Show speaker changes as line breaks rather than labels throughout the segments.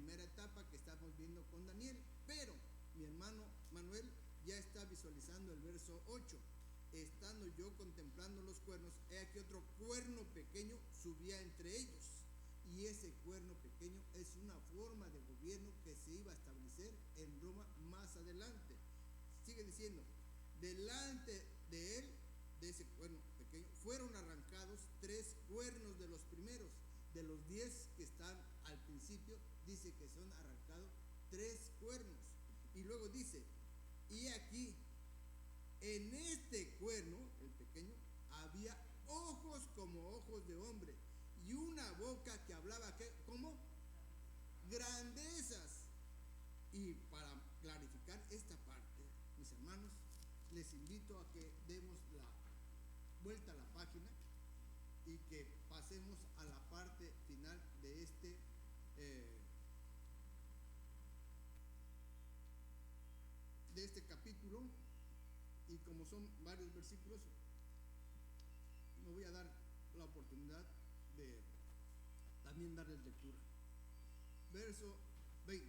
primera etapa que estamos viendo con Daniel. Pero mi hermano Manuel ya está visualizando el verso 8. Estando yo contemplando los cuernos, he aquí otro cuerno pequeño subía entre ellos. Y ese cuerno pequeño es una forma de gobierno que se iba a establecer en Roma más adelante. Sigue diciendo, delante de él, de ese cuerno pequeño, fueron arrancados 3 cuernos de los primeros. De los 10 que están al principio, dice que son arrancados 3 cuernos. Y luego dice, y aquí, en este cuerno, el pequeño, había ojos como ojos de hombre y una boca que hablaba, ¿qué? ¿Cómo? Grandezas. Y para clarificar esta parte, mis hermanos, les invito a que demos la vuelta a la página y que pasemos a la parte final de este capítulo. Y como son varios versículos, me voy a dar la oportunidad de también darles lectura. Verso 20.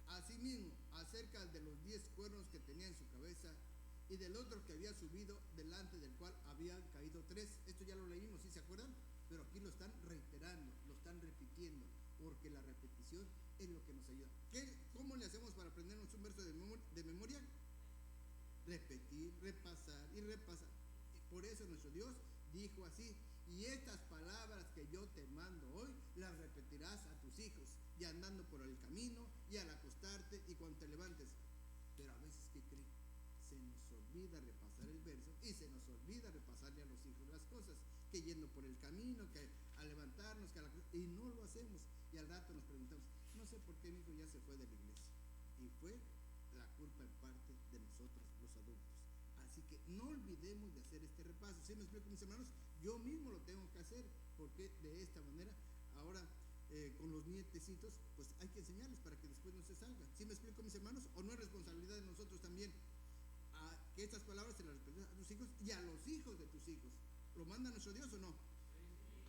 Asimismo, acerca de los 10 cuernos que tenía en su cabeza y del otro que había subido, delante del cual habían caído 3. Esto ya lo leímos, ¿sí se acuerdan? Pero aquí lo están reiterando, lo están repitiendo, porque la repetición es lo que nos ayuda. ¿Cómo le hacemos para aprendernos un verso de memoria? Repetir, repasar y repasar. Y por eso nuestro Dios dijo así: y estas palabras que yo te mando hoy las repetirás a tus hijos, y andando por el camino, y al acostarte, y cuando te levantes. Pero a veces, ¿qué creen? Se nos olvida repasar el verso, y se nos olvida repasarle a los hijos las cosas, que yendo por el camino, que al levantarnos, y no lo hacemos. Y al rato nos preguntamos, no sé por qué mi hijo ya se fue de la iglesia. Y fue la culpa en parte de nosotros, los adultos. Así que no olvidemos de hacer este repaso. ¿Sí me explico, mis hermanos? Yo mismo lo tengo que hacer, porque de esta manera, ahora con los nietecitos, pues hay que enseñarles para que después no se salgan. ¿Sí me explico, mis hermanos? ¿O no es responsabilidad de nosotros también que estas palabras se las repiten a tus hijos y a los hijos de tus hijos? ¿Lo manda nuestro Dios o no?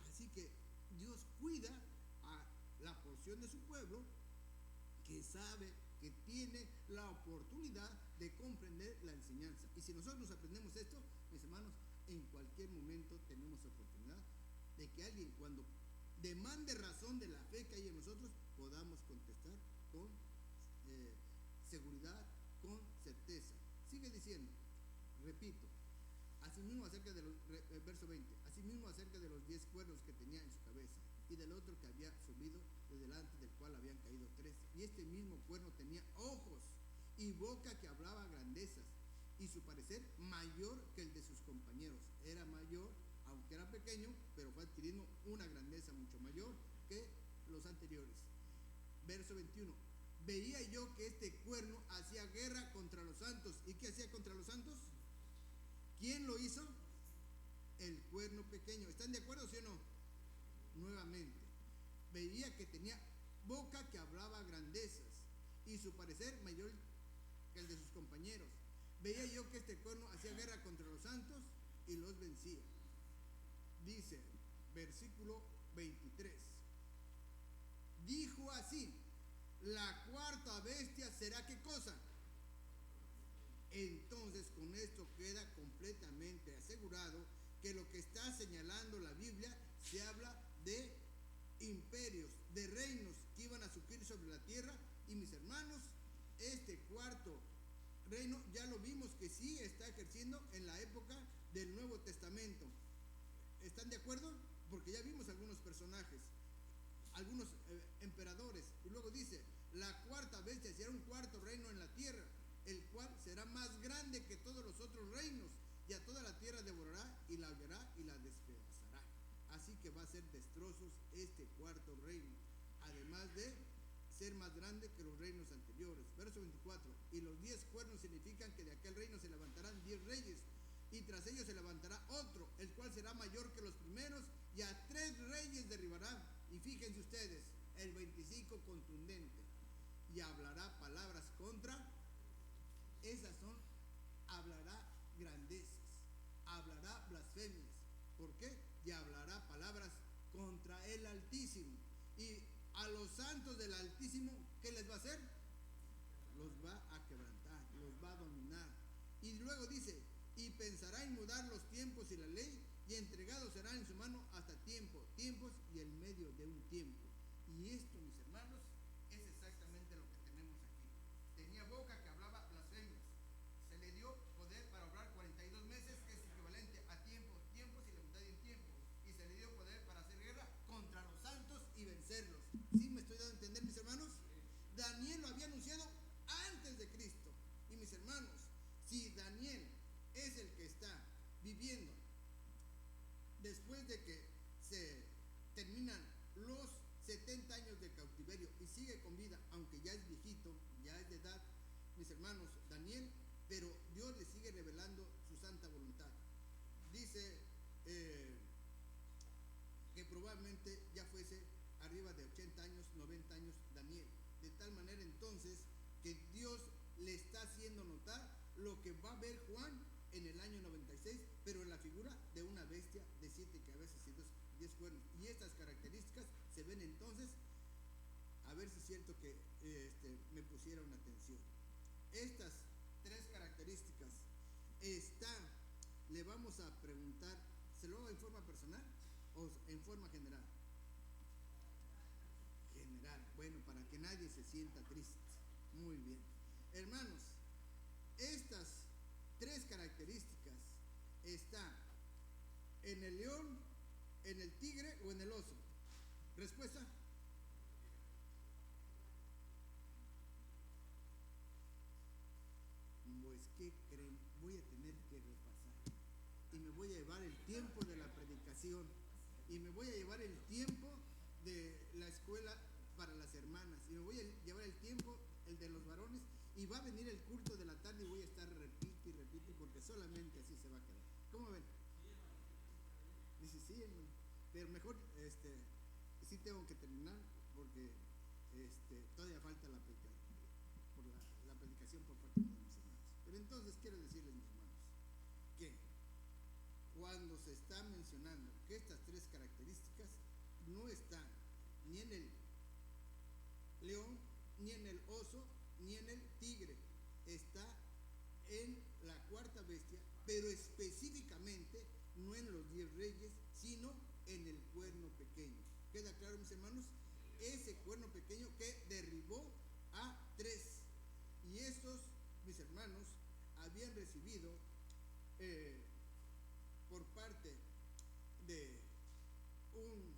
Así que Dios cuida a la porción de su pueblo que sabe, que tiene la oportunidad de comprender la enseñanza. Y si nosotros aprendemos esto, mis hermanos, en cualquier momento tenemos oportunidad de que alguien, cuando demande razón de la fe que hay en nosotros, podamos contestar con seguridad, con certeza. Sigue diciendo, repito, asimismo acerca de los, verso 20, asimismo acerca de los 10 cuernos que tenía en su cabeza, y del otro que había subido, de delante del cual habían caído 3. Y este mismo cuerno tenía ojos y boca que hablaba grandezas, y su parecer mayor que el de sus compañeros. Era mayor, aunque era pequeño, pero fue adquiriendo una grandeza mucho mayor que los anteriores. Verso 21. Veía yo que este cuerno hacía guerra contra los santos. ¿Y qué hacía contra los santos? ¿Quién lo hizo? El cuerno pequeño. ¿Están de acuerdo, sí o no? Nuevamente, veía que tenía boca que hablaba grandezas, y su parecer mayor que el de sus compañeros. Veía yo que este cuerno hacía guerra contra los santos y los vencía. Dice, versículo 23. Dijo así: la cuarta bestia será, ¿qué cosa? Entonces, con esto queda completamente asegurado que lo que está señalando la Biblia se habla de imperios, de reinos que iban a surgir sobre la tierra. Y mis hermanos, este cuarto reino ya lo vimos que sí está ejerciendo en la época del Nuevo Testamento. ¿Están de acuerdo? Porque ya vimos algunos personajes, algunos emperadores. Y luego dice, la cuarta bestia será un cuarto reino en la tierra, el cual será más grande que todos los otros reinos, y a toda la tierra devorará y la hollará y la despedazará. Así que va a ser destrozos este cuarto reino, además de ser más grande que los reinos anteriores. Verso 24. Y los 10 cuernos significan que de aquel reino se levantarán 10 reyes, y tras ellos se levantará otro, el cual será mayor que los primeros, y a 3 reyes derribará. Y fíjense ustedes, el 25 contundente, y hablará palabras contra. Esas son, hablará grandezas, hablará blasfemias. ¿Por qué? Y hablará palabras contra el Altísimo. Y a a los santos del Altísimo, ¿qué les va a hacer? Los va a quebrantar, los va a dominar. Y luego dice, y pensará en mudar los tiempos y la ley, y entregados serán en su mano hasta tiempos y el medio de un tiempo. Y esto, mis hermanos, es exactamente lo que tenemos aquí. Tenía boca que hablaba blasfemias. Se le dio poder para obrar 42 meses, que es equivalente a tiempos y la mitad de un tiempo. Y se le dio poder para hacer guerra contra los santos y vencerlos. ¿Sí me estoy dando a entender, mis hermanos? Daniel lo había anunciado antes de Cristo. Y mis hermanos, si Daniel es el que está viviendo después de que se terminan los 70 años de cautiverio y sigue con vida, aunque ya es viejito, ya es de edad, mis hermanos, Daniel, pero Dios le sigue revelando su santa voluntad. Dice que probablemente ya fuese arriba de 80 años, 90 años Daniel. De tal manera entonces que Dios le está haciendo notar lo que va a ver Juan en el año 96, pero en la figura de una bestia de 7 cabezas y 10 cuernos. Y estas características se ven entonces, a ver si es cierto que me pusieron atención. Estas 3 características le vamos a preguntar, ¿se lo hago en forma personal o en forma general? General, bueno, para que nadie se sienta triste. Muy bien. Hermanos, estas 3 características están en el león, en el tigre o en el oso. Respuesta. Pues, ¿qué creen? Voy a tener que repasar y me voy a llevar el tiempo de la predicación y me voy a llevar el tiempo de la escuela para las hermanas y me voy a llevar el tiempo, el de los varones, y va a venir el culto de la tarde y voy a estar repite y repite porque solamente así se va a quedar. ¿Cómo ven? Dice, sí, hermano, pero mejor sí tengo que terminar porque todavía falta la predicación por parte de mis hermanos. Pero entonces quiero decirles, mis hermanos, que cuando se está mencionando que estas 3 características no están ni en el león, ni en el oso, ni en el tigre, está en la 4ª bestia, pero específicamente no en los 10 reyes, sino en el cuerno pequeño. ¿Queda claro, mis hermanos? Ese cuerno pequeño que derribó a 3. Y estos, mis hermanos, habían recibido por parte de un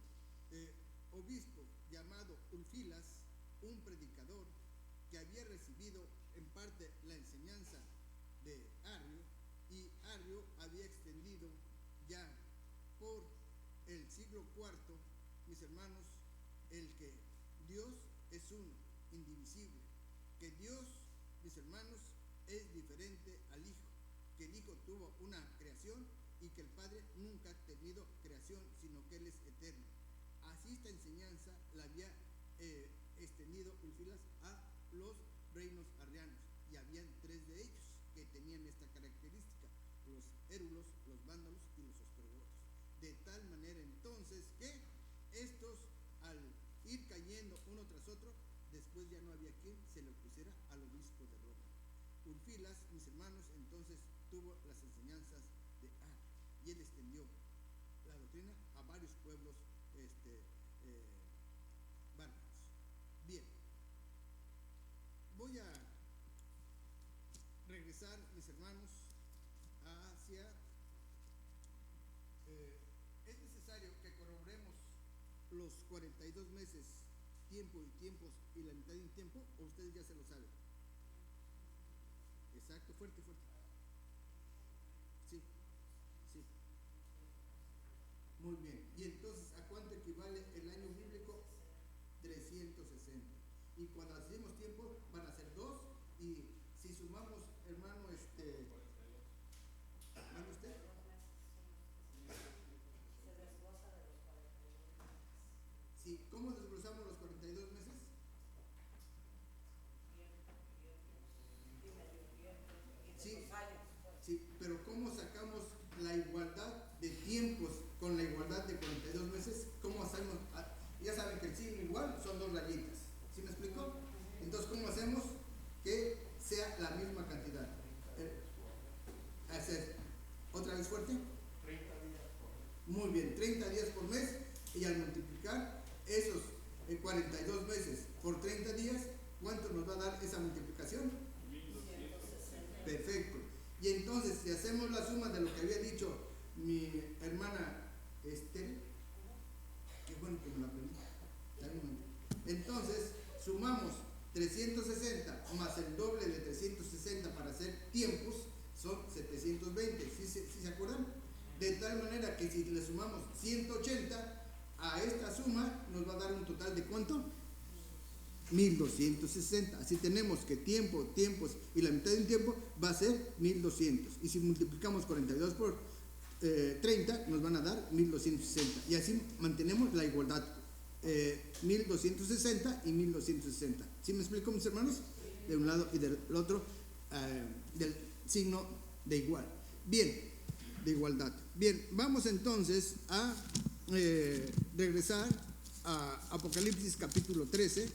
obispo llamado Ulfilas, un predicador que había recibido en parte la enseñanza de Arrio, y Arrio había extendido ya por el siglo IV, mis hermanos, el que Dios es uno, indivisible, que Dios, mis hermanos, es diferente al Hijo, que el Hijo tuvo una creación y que el Padre nunca ha tenido creación, sino que Él es eterno. Así esta enseñanza la había extendido Ulfilas a los reinos arrianos, y habían 3 de ellos que tenían esta característica: los érulos, los vándalos y los ostrogodos. De tal manera entonces que estos, al ir cayendo uno tras otro, después ya no había quien se le opusiera al obispo de Roma. Ulfilas, mis hermanos, entonces tuvo las enseñanzas de Arrio, y él extendió la doctrina a varios pueblos bárbaros. Bien, voy a regresar, mis hermanos, hacia es necesario que corroboremos los 42 meses, tiempo y tiempos y la mitad de un tiempo, o ustedes ya se lo saben. Exacto, fuerte. Sí. Muy bien. Y entonces, ¿a cuánto equivale el año bíblico? 360. Y cuando hacemos tiempo van a ser 2, y si sumamos, hermano, ¿mande usted? Sí, ¿cómo desglosamos los 42 meses? Sí, pero ¿cómo sacamos la igualdad de tiempos con la igualdad de 42 meses? ¿Cómo hacemos? Ya saben que el signo igual, son 2 rayitas. ¿Sí me explico? Entonces, ¿cómo hacemos? Que sea la misma cantidad. Hacer otra vez fuerte. 30 días por mes. Muy bien, 30 días por mes. Y al multiplicar esos 42 meses por 30 días, ¿cuánto nos va a dar esa multiplicación? 1260. Perfecto. Y entonces, si hacemos la suma de lo que había dicho mi hermana Esther, qué bueno que me la aprendí. Entonces, sumamos 360 más el doble de 360 para hacer tiempos, son 720. ¿Sí se acuerdan? De tal manera que si le sumamos 180 a esta suma, nos va a dar un total de ¿cuánto? 1260. Así tenemos que tiempos y la mitad de un tiempo va a ser 1200. Y si multiplicamos 42 por 30, nos van a dar 1260. Y así mantenemos la igualdad. 1260 y 1260. ¿Sí me explico, mis hermanos? De un lado y del otro, del signo de igual. Bien, de igualdad. Bien, vamos entonces a regresar a Apocalipsis capítulo 13.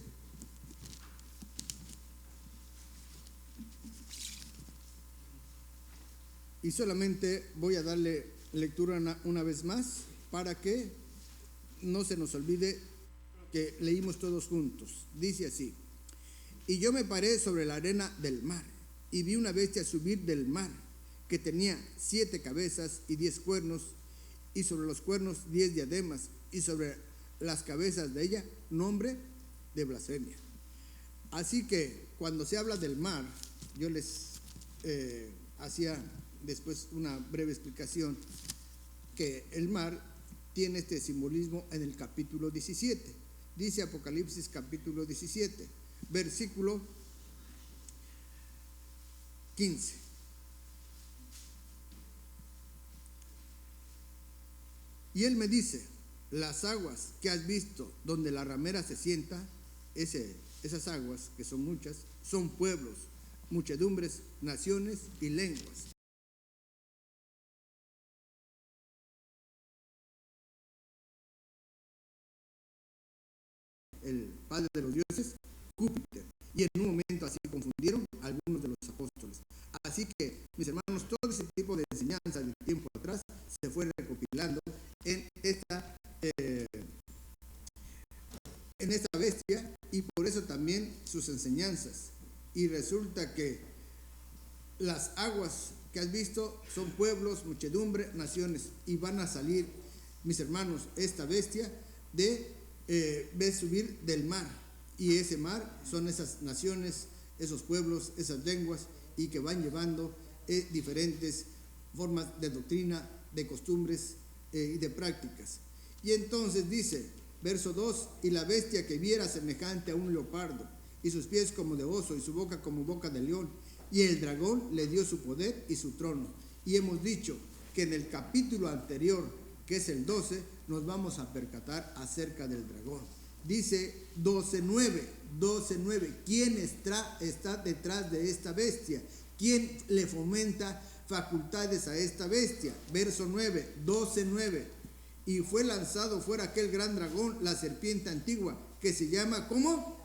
Y solamente voy a darle lectura una vez más para que no se nos olvide que leímos todos juntos. Dice así: y yo me paré sobre la arena del mar y vi una bestia subir del mar que tenía 7 cabezas y 10 cuernos, y sobre los cuernos 10 diademas, y sobre las cabezas de ella nombre de blasfemia. Así que cuando se habla del mar, yo les hacía después una breve explicación que el mar tiene este simbolismo en el capítulo 17. Dice Apocalipsis capítulo 17, versículo 15. Y él me dice: las aguas que has visto donde la ramera se sienta, esas aguas, que son muchas, son pueblos, muchedumbres, naciones y lenguas. El padre de los dioses, Júpiter. Y en un momento así confundieron a algunos de los apóstoles. Así que, mis hermanos, todo ese tipo de enseñanza de tiempo atrás se fue recopilando en esta bestia, y por eso también sus enseñanzas. Y resulta que las aguas que has visto son pueblos, muchedumbre, naciones, y van a salir, mis hermanos, esta bestia ve subir del mar, y ese mar son esas naciones, esos pueblos, esas lenguas, y que van llevando diferentes formas de doctrina, de costumbres y de prácticas. Y entonces dice, verso 2: y la bestia que viera semejante a un leopardo, y sus pies como de oso, y su boca como boca de león, y el dragón le dio su poder y su trono. Y hemos dicho que en el capítulo anterior, que es el 12, nos vamos a percatar acerca del dragón. Dice 12:9, ¿quién está detrás de esta bestia? ¿Quién le fomenta facultades a esta bestia? Verso 9, 12:9. Y fue lanzado fuera aquel gran dragón, la serpiente antigua, que se llama, ¿cómo?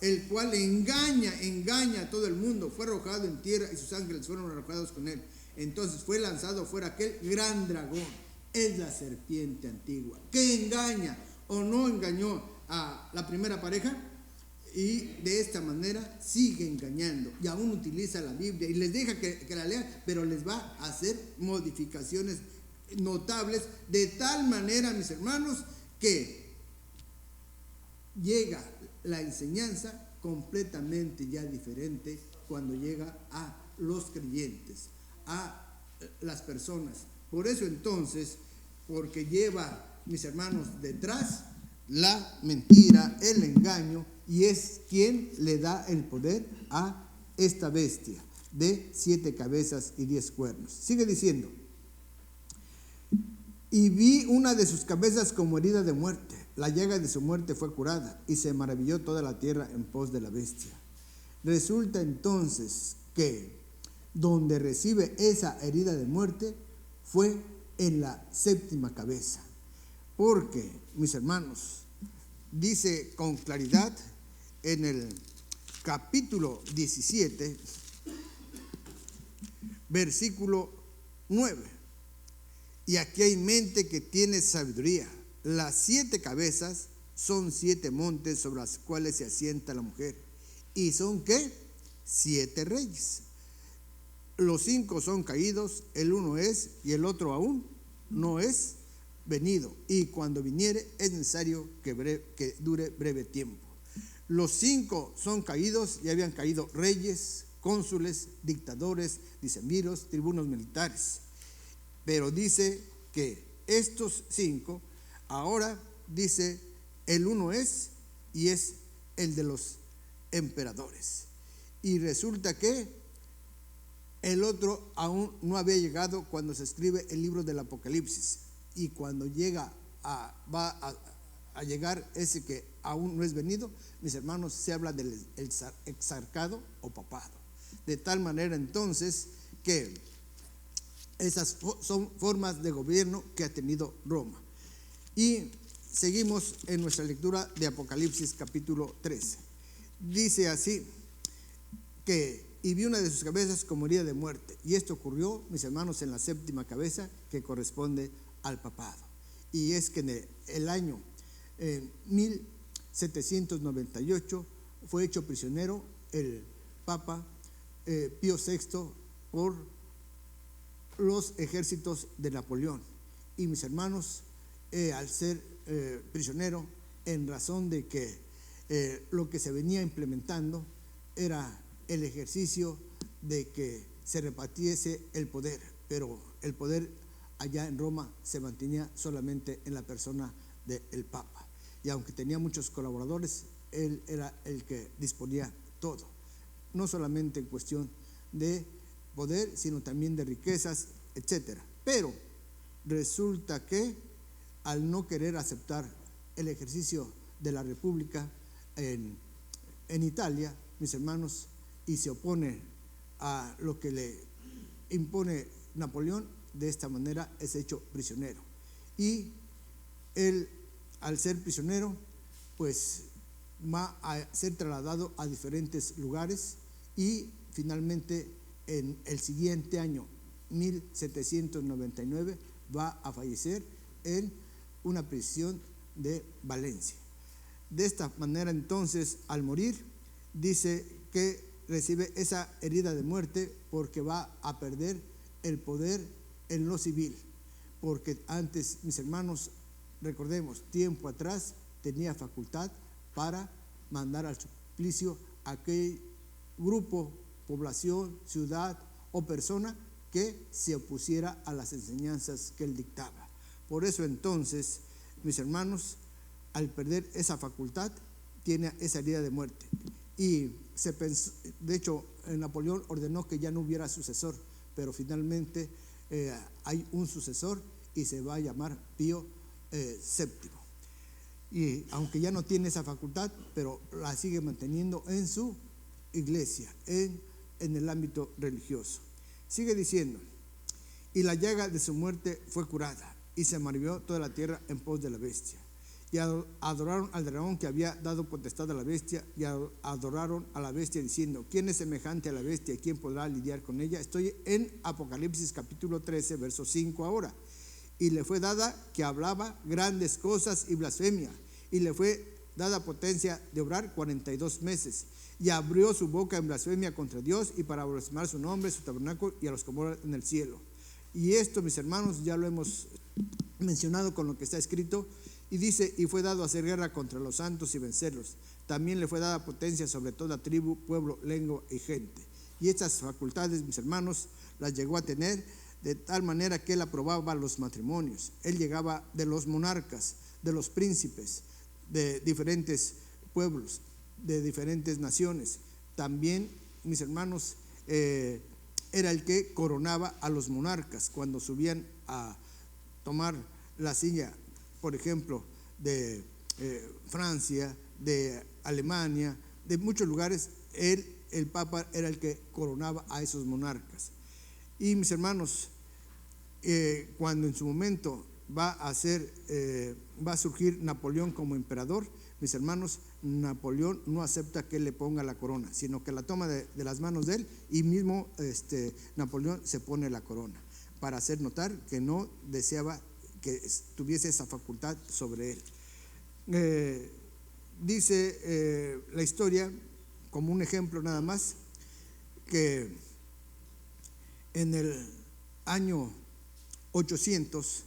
El cual engaña a todo el mundo. Fue arrojado en tierra y sus ángeles fueron arrojados con él. Entonces fue lanzado fuera aquel gran dragón. Es la serpiente antigua, que engaña o no engañó a la primera pareja, y de esta manera sigue engañando, y aún utiliza la Biblia y les deja que la lean, pero les va a hacer modificaciones notables, de tal manera, mis hermanos, que llega la enseñanza completamente ya diferente cuando llega a los creyentes, a las personas. Por eso entonces, porque lleva, mis hermanos, detrás la mentira, el engaño, y es quien le da el poder a esta bestia de 7 cabezas y 10 cuernos. Sigue diciendo: y vi una de sus cabezas como herida de muerte, la llaga de su muerte fue curada, y se maravilló toda la tierra en pos de la bestia. Resulta entonces que donde recibe esa herida de muerte fue en la 7ª cabeza, porque, mis hermanos, dice con claridad en el capítulo 17, versículo 9. Y aquí hay mente que tiene sabiduría. Las 7 cabezas son 7 montes sobre los cuales se asienta la mujer. ¿Y son qué? 7 reyes. Los 5 son caídos, el uno es y el otro aún no es venido. Y cuando viniere es necesario que dure breve tiempo. Los 5 son caídos y habían caído reyes, cónsules, dictadores, dicemiros, tribunos militares. Pero dice que estos 5, ahora dice, el uno es y es el de los emperadores. Y resulta que el otro aún no había llegado cuando se escribe el libro del Apocalipsis. Y cuando va a llegar ese que aún no es venido, mis hermanos, se habla del exarcado o papado. De tal manera entonces que esas son formas de gobierno que ha tenido Roma. Y seguimos en nuestra lectura de Apocalipsis capítulo 13. Dice así que, y vi una de sus cabezas como herida de muerte. Y esto ocurrió, mis hermanos, en la 7ª cabeza que corresponde al papado. Y es que en el año 1798 fue hecho prisionero el Papa Pío VI por los ejércitos de Napoleón. Y mis hermanos, al ser prisionero, en razón de que lo que se venía implementando era el ejercicio de que se repartiese el poder, pero el poder allá en Roma se mantenía solamente en la persona del Papa. Y aunque tenía muchos colaboradores, él era el que disponía todo, no solamente en cuestión de poder, sino también de riquezas, etcétera. Pero resulta que al no querer aceptar el ejercicio de la República en Italia, mis hermanos, y se opone a lo que le impone Napoleón, de esta manera es hecho prisionero. Y él, al ser prisionero, pues va a ser trasladado a diferentes lugares y finalmente en el siguiente año 1799 va a fallecer en una prisión de Valencia. De esta manera entonces, al morir, dice que recibe esa herida de muerte porque va a perder el poder en lo civil, porque antes, mis hermanos, recordemos, tiempo atrás tenía facultad para mandar al suplicio a aquel grupo, población, ciudad o persona que se opusiera a las enseñanzas que él dictaba. Por eso entonces, mis hermanos, al perder esa facultad, tiene esa herida de muerte. Y se pensó, de hecho, Napoleón ordenó que ya no hubiera sucesor, pero finalmente hay un sucesor y se va a llamar Pío VII. Y aunque ya no tiene esa facultad, pero la sigue manteniendo en su iglesia, en el ámbito religioso. Sigue diciendo, y la llaga de su muerte fue curada, y se maravilló toda la tierra en pos de la bestia. Y adoraron al dragón que había dado potestad a la bestia, y adoraron a la bestia diciendo, ¿quién es semejante a la bestia y quién podrá lidiar con ella? Estoy en Apocalipsis capítulo 13, verso 5 ahora. Y le fue dada que hablaba grandes cosas y blasfemia, y le fue dada potencia de obrar 42 meses, y abrió su boca en blasfemia contra Dios y para blasfemar su nombre, su tabernáculo y a los que moran en el cielo. Y esto, mis hermanos, ya lo hemos mencionado con lo que está escrito. Y dice, y fue dado a hacer guerra contra los santos y vencerlos. También le fue dada potencia sobre toda tribu, pueblo, lengua y gente. Y estas facultades, mis hermanos, las llegó a tener de tal manera que él aprobaba los matrimonios. Él llegaba de los monarcas, de los príncipes, de diferentes pueblos, de diferentes naciones. También, mis hermanos, era el que coronaba a los monarcas cuando subían a tomar la silla, por ejemplo, de Francia, de Alemania, de muchos lugares. Él, el Papa, era el que coronaba a esos monarcas. Y mis hermanos, cuando en su momento va a ser va a surgir Napoleón como emperador, mis hermanos, Napoleón no acepta que él le ponga la corona, sino que la toma de las manos de él, y mismo Napoleón se pone la corona, para hacer notar que no deseaba que tuviese esa facultad sobre él. Dice la historia, como un ejemplo nada más, que en el año 800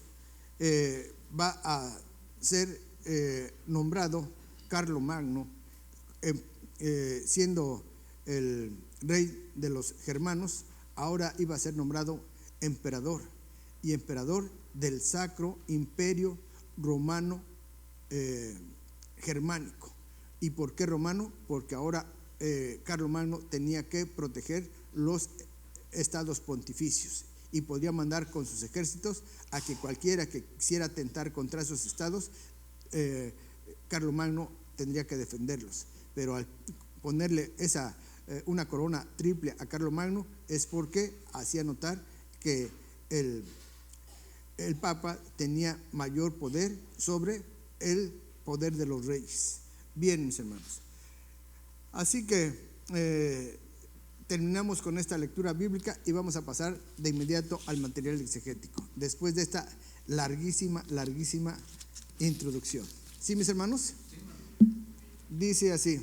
va a ser nombrado Carlomagno, siendo el rey de los germanos. Ahora iba a ser nombrado emperador, y emperador del Sacro Imperio Romano Germánico. ¿Y por qué romano? Porque ahora Carlomagno tenía que proteger los estados pontificios, y podía mandar con sus ejércitos a que cualquiera que quisiera atentar contra esos estados, Carlomagno tendría que defenderlos. Pero al ponerle una corona triple a Carlomagno, es porque hacía notar que el Papa tenía mayor poder sobre el poder de los reyes. Bien, mis hermanos, así que terminamos con esta lectura bíblica y vamos a pasar de inmediato al material exegético, después de esta larguísima introducción. ¿Sí, mis hermanos? Dice así,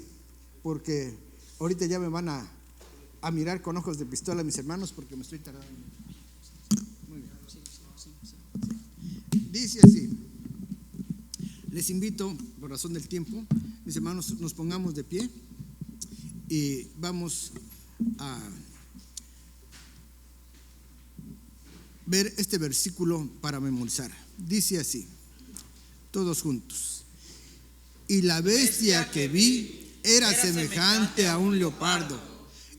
porque ahorita ya me van a mirar con ojos de pistola, mis hermanos, porque me estoy tardando. Muy bien. Dice así. Les invito, por razón del tiempo, mis hermanos, nos pongamos de pie y vamos a ver este versículo para memorizar. Dice así, todos juntos: y la bestia que vi era semejante a un leopardo,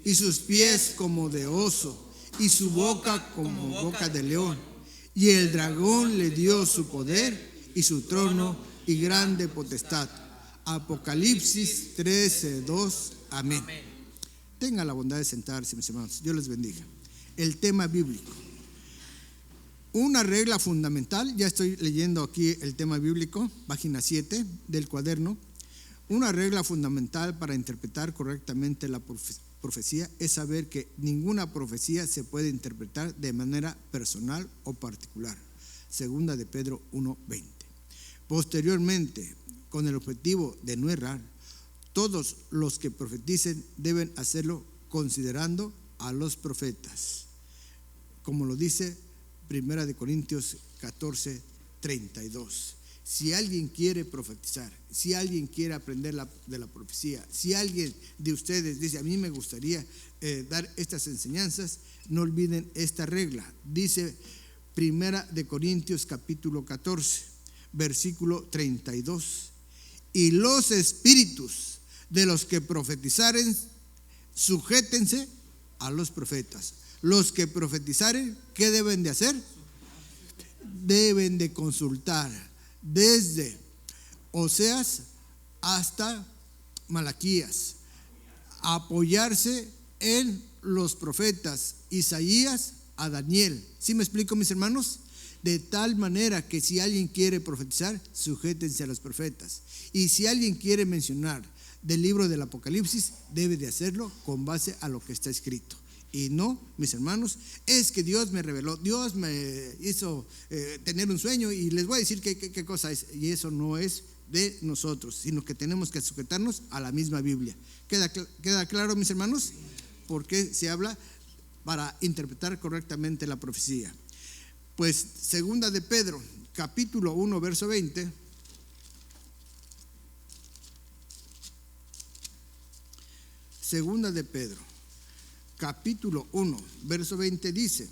y sus pies como de oso, y su boca como boca de león. Y el dragón le dio su poder y su trono y grande potestad. Apocalipsis 13:2. Amén. Tenga la bondad de sentarse, mis hermanos. Dios les bendiga. El tema bíblico. Una regla fundamental, ya estoy leyendo aquí el tema bíblico, página 7 del cuaderno. Una regla fundamental para interpretar correctamente la profecía es saber que ninguna profecía se puede interpretar de manera personal o particular. Segunda de Pedro 1:20. Posteriormente, con el objetivo de no errar, todos los que profeticen deben hacerlo considerando a los profetas, como lo dice Primera de Corintios 14:32. Si alguien quiere profetizar, si alguien quiere aprender de la profecía, si alguien de ustedes dice, a mí me gustaría dar estas enseñanzas, no olviden esta regla. Dice Primera de Corintios capítulo 14, versículo 32. Y los espíritus de los que profetizaren, sujétense a los profetas. Los que profetizaren, ¿qué deben de hacer? Deben de consultar desde Oseas hasta Malaquías, apoyarse en los profetas Isaías a Daniel. ¿Sí me explico, mis hermanos? De tal manera que si alguien quiere profetizar, sujétense a los profetas. Y si alguien quiere mencionar del libro del Apocalipsis, debe de hacerlo con base a lo que está escrito. Y no, mis hermanos, es que Dios me reveló, Dios me hizo tener un sueño y les voy a decir qué cosa es. Y eso no es de nosotros, sino que tenemos que sujetarnos a la misma Biblia. ¿Queda claro, mis hermanos? Porque se habla para interpretar correctamente la profecía. Pues segunda de Pedro, capítulo 1, verso 20. Segunda de Pedro, capítulo 1, verso 20 dice: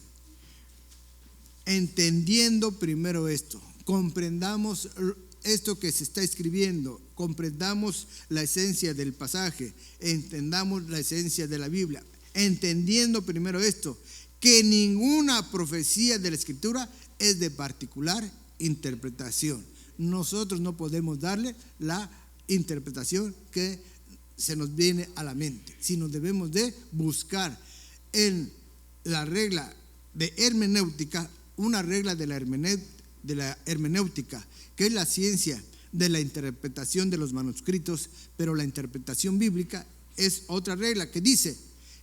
entendiendo primero esto, comprendamos esto que se está escribiendo, comprendamos la esencia del pasaje, entendamos la esencia de la Biblia. Entendiendo primero esto, que ninguna profecía de la Escritura es de particular interpretación. Nosotros no podemos darle la interpretación que se nos viene a la mente, sino debemos de buscar en la regla de hermenéutica, una regla de la de la hermenéutica, que es la ciencia de la interpretación de los manuscritos, pero la interpretación bíblica es otra regla que dice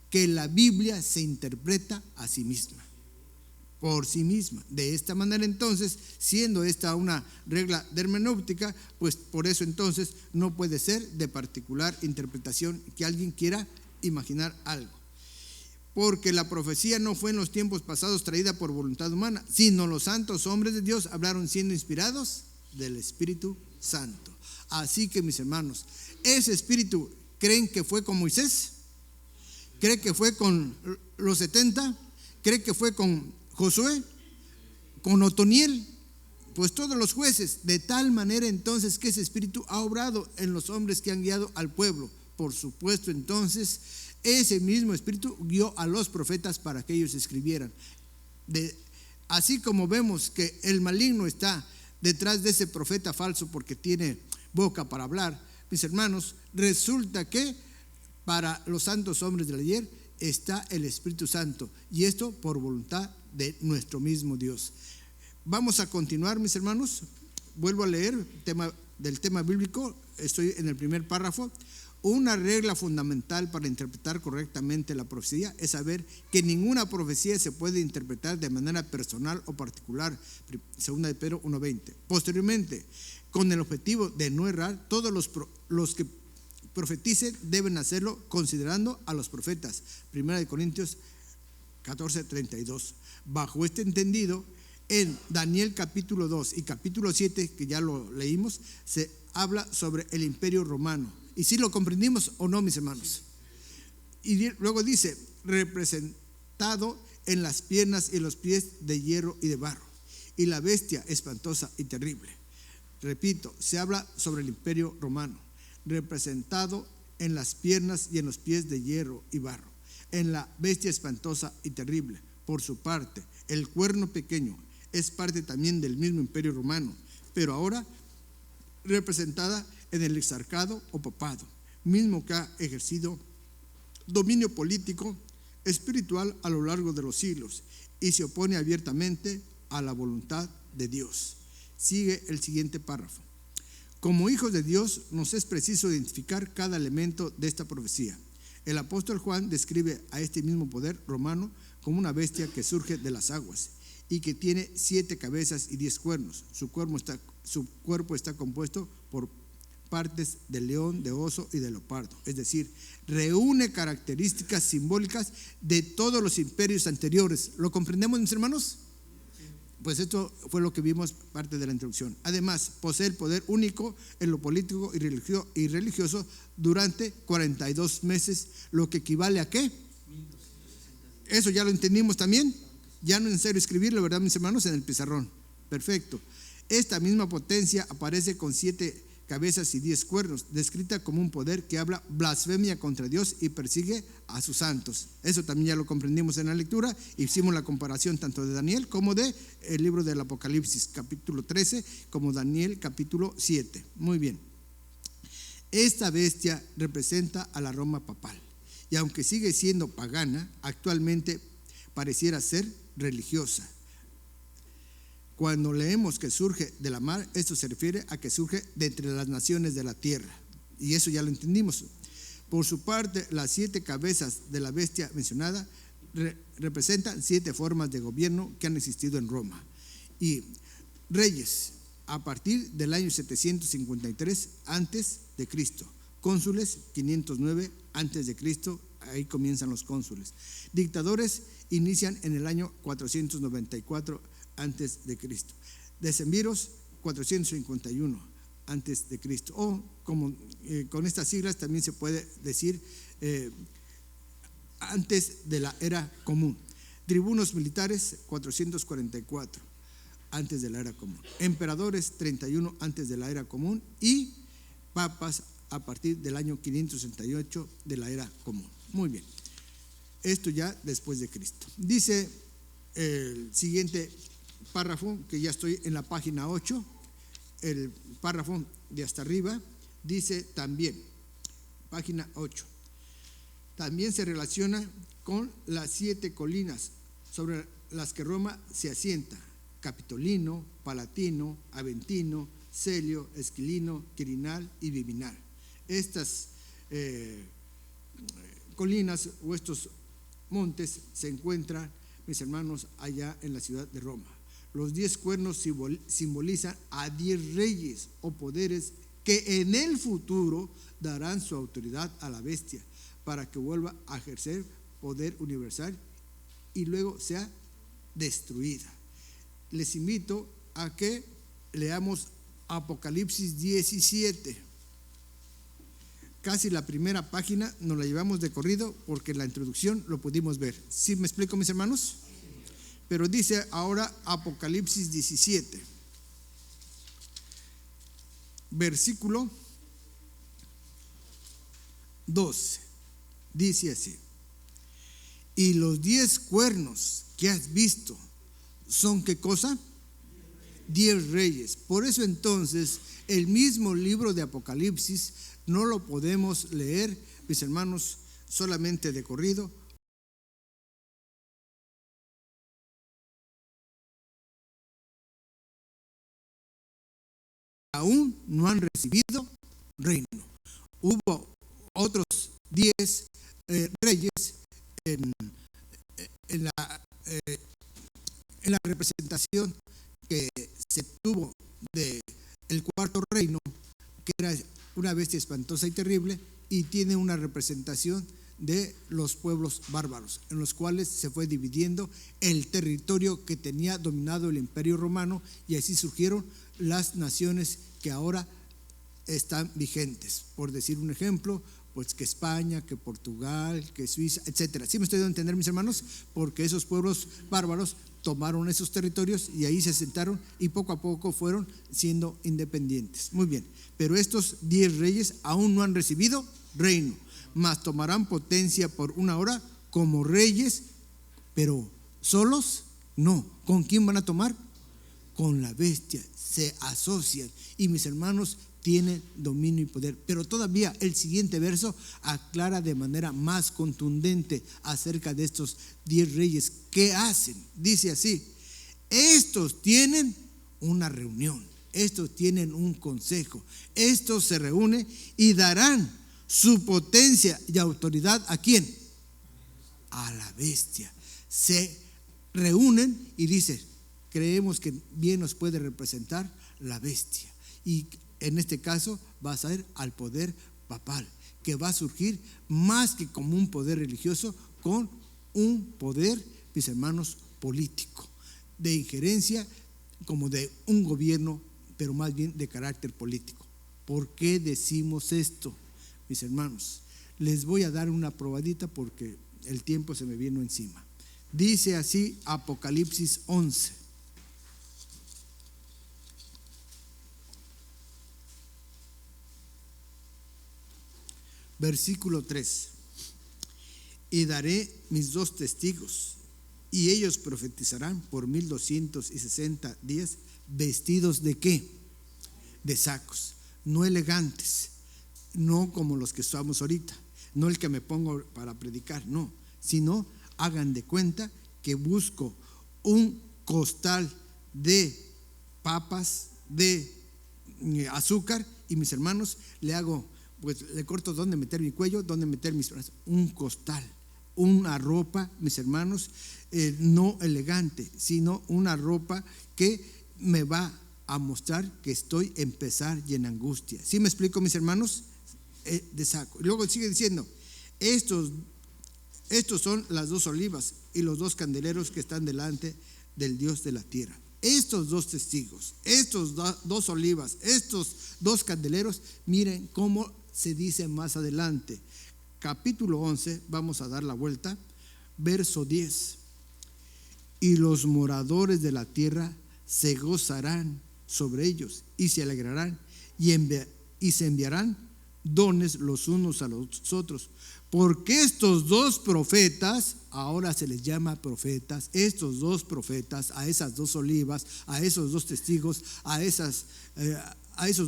que la Biblia se interpreta a sí misma, por sí misma. De esta manera, entonces, siendo esta una regla de hermenéutica, pues por eso entonces no puede ser de particular interpretación que alguien quiera imaginar algo. Porque la profecía no fue en los tiempos pasados traída por voluntad humana, sino los santos hombres de Dios hablaron siendo inspirados del Espíritu Santo. Así que, mis hermanos, ese Espíritu, ¿creen que fue con Moisés? ¿Creen que fue con los 70? ¿Creen que fue con Josué? ¿Con Otoniel? Pues todos los jueces, de tal manera entonces que ese Espíritu ha obrado en los hombres que han guiado al pueblo. Por supuesto, entonces, ese mismo Espíritu guió a los profetas para que ellos escribieran. Así como vemos que el maligno está detrás de ese profeta falso porque tiene boca para hablar, mis hermanos, resulta que para los santos hombres del ayer está el Espíritu Santo, y esto por voluntad de nuestro mismo Dios. Vamos a continuar, mis hermanos. Vuelvo a leer del tema bíblico. Estoy en el primer párrafo. Una regla fundamental para interpretar correctamente la profecía es saber que ninguna profecía se puede interpretar de manera personal o particular. 2 de Pedro 1:20. Posteriormente, con el objetivo de no errar, todos los que profeticen deben hacerlo considerando a los profetas. 1 de Corintios 14:32. Bajo este entendido, en Daniel capítulo 2 y capítulo 7, que ya lo leímos, se habla sobre el imperio romano. ¿Y si lo comprendimos o no, mis hermanos? Y luego dice, representado en las piernas y los pies de hierro y de barro, y la bestia espantosa y terrible. Repito, se habla sobre el imperio romano, representado en las piernas y en los pies de hierro y barro, en la bestia espantosa y terrible. Por su parte, el cuerno pequeño es parte también del mismo imperio romano, pero ahora representada en el exarcado o papado, mismo que ha ejercido dominio político, espiritual a lo largo de los siglos y se opone abiertamente a la voluntad de Dios. Sigue el siguiente párrafo. Como hijos de Dios, nos es preciso identificar cada elemento de esta profecía. El apóstol Juan describe a este mismo poder romano como una bestia que surge de las aguas y que tiene 7 cabezas y 10 cuernos. Su cuerpo está compuesto por partes de león, de oso y de leopardo. Es decir, reúne características simbólicas de todos los imperios anteriores. ¿Lo comprendemos, mis hermanos? Pues esto fue lo que vimos parte de la introducción. Además, posee el poder único en lo político y religioso durante 42 meses, lo que equivale a ¿qué? Eso ya lo entendimos también. Ya no es necesario escribirlo, ¿verdad, mis hermanos? En el pizarrón. Perfecto. Esta misma potencia aparece con 7 cabezas y 10 cuernos, descrita como un poder que habla blasfemia contra Dios y persigue a sus santos. Eso también ya lo comprendimos en la lectura. Hicimos la comparación tanto de Daniel como de el libro del Apocalipsis, capítulo 13, como Daniel, capítulo 7. Muy bien. Esta bestia representa a la Roma papal, y aunque sigue siendo pagana, actualmente pareciera ser religiosa. Cuando leemos que surge de la mar, esto se refiere a que surge de entre las naciones de la tierra, y eso ya lo entendimos. Por su parte, las 7 cabezas de la bestia mencionada representan 7 formas de gobierno que han existido en Roma. Y reyes, a partir del año 753 antes de Cristo. Cónsules, 509 antes de Cristo, ahí comienzan los cónsules. Dictadores inician en el año 494 antes de Cristo. Decemviros, 451 antes de Cristo. O como con estas siglas también se puede decir antes de la era común. Tribunos militares, 444 antes de la era común. Emperadores, 31 antes de la era común. Y papas a partir del año 568 de la era común. Muy bien. Esto ya después de Cristo. Dice el siguiente párrafo, que ya estoy en la página 8, el párrafo de hasta arriba, dice también, página 8, también se relaciona con las 7 colinas sobre las que Roma se asienta: Capitolino, Palatino, Aventino, Celio, Esquilino, Quirinal y Viminal. Estas colinas o estos montes se encuentran, mis hermanos, allá en la ciudad de Roma. Los 10 cuernos simbolizan a 10 reyes o poderes que en el futuro darán su autoridad a la bestia para que vuelva a ejercer poder universal y luego sea destruida. Les invito a que leamos Apocalipsis 17. Casi la primera página nos la llevamos de corrido porque en la introducción lo pudimos ver. ¿Sí me explico, mis hermanos? Pero dice ahora Apocalipsis 17, versículo 12. Dice así: y los 10 cuernos que has visto son, ¿qué cosa? 10 reyes. Por eso entonces el mismo libro de Apocalipsis no lo podemos leer, mis hermanos, solamente de corrido. Aún no han recibido reino. Hubo otros 10 reyes en la representación que se tuvo de el cuarto reino, que era una bestia espantosa y terrible, y tiene una representación de los pueblos bárbaros, en los cuales se fue dividiendo el territorio que tenía dominado el Imperio Romano, y así surgieron las naciones que ahora están vigentes. Por decir un ejemplo, pues que España, que Portugal, que Suiza, etcétera. ¿Sí me estoy dando a entender, mis hermanos? Porque esos pueblos bárbaros tomaron esos territorios y ahí se asentaron y poco a poco fueron siendo independientes. Muy bien, pero estos 10 reyes aún no han recibido reino, mas tomarán potencia por una hora como reyes, pero solos no. ¿Con quién van a tomar? Con la bestia. Se asocian y, mis hermanos, tienen dominio y poder. Pero todavía el siguiente verso aclara de manera más contundente acerca de estos 10 reyes. ¿Qué hacen? Dice así: estos tienen una reunión, estos tienen un consejo, estos se reúnen y darán su potencia y autoridad ¿a quién? A la bestia. Se reúnen y dicen: creemos que bien nos puede representar la bestia, y en este caso va a ser al poder papal, que va a surgir más que como un poder religioso, con un poder, mis hermanos, político, de injerencia, como de un gobierno, pero más bien de carácter político. ¿Por qué decimos esto, mis hermanos? Les voy a dar una probadita porque el tiempo se me vino encima. Dice así Apocalipsis 11. Versículo 3: y daré mis 2 testigos, y ellos profetizarán por 1260 días, vestidos ¿de qué? De sacos, no elegantes, no como los que usamos ahorita, no el que me pongo para predicar, no, sino hagan de cuenta que busco un costal de papas, de azúcar, y, mis hermanos, le hago, pues le corto dónde meter mi cuello, dónde meter mis brazos, un costal, una ropa, mis hermanos, no elegante, sino una ropa que me va a mostrar que estoy en pesar y en angustia. ¿Sí me explico, mis hermanos? De saco. Y luego sigue diciendo: estos son las 2 olivas y los 2 candeleros que están delante del Dios de la tierra. Estos 2 testigos, estos 2 olivas, estos 2 candeleros, miren cómo se dice más adelante, capítulo 11, vamos a dar la vuelta, verso 10: y los moradores de la tierra se gozarán sobre ellos y se alegrarán y se enviarán dones los unos a los otros, porque estos 2 profetas, ahora se les llama profetas, estos 2 profetas, a esas 2 olivas, a esos 2 testigos, a esos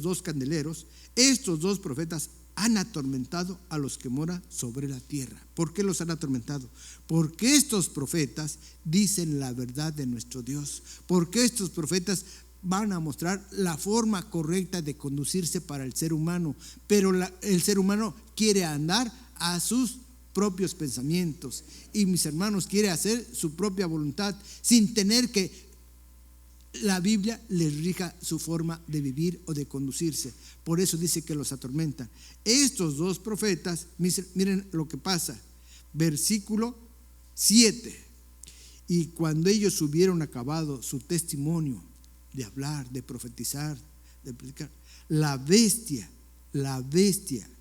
2 candeleros, estos 2 profetas han atormentado a los que moran sobre la tierra. ¿Por qué los han atormentado? Porque estos profetas dicen la verdad de nuestro Dios, porque estos profetas van a mostrar la forma correcta de conducirse para el ser humano, pero el ser humano quiere andar a sus propios pensamientos, y mis hermanos, quiere hacer su propia voluntad sin tener que la Biblia les rija su forma de vivir o de conducirse. Por eso dice que los atormentan. Estos dos profetas, miren lo que pasa, versículo 7: y cuando ellos hubieron acabado su testimonio de hablar, de profetizar, de predicar, la bestia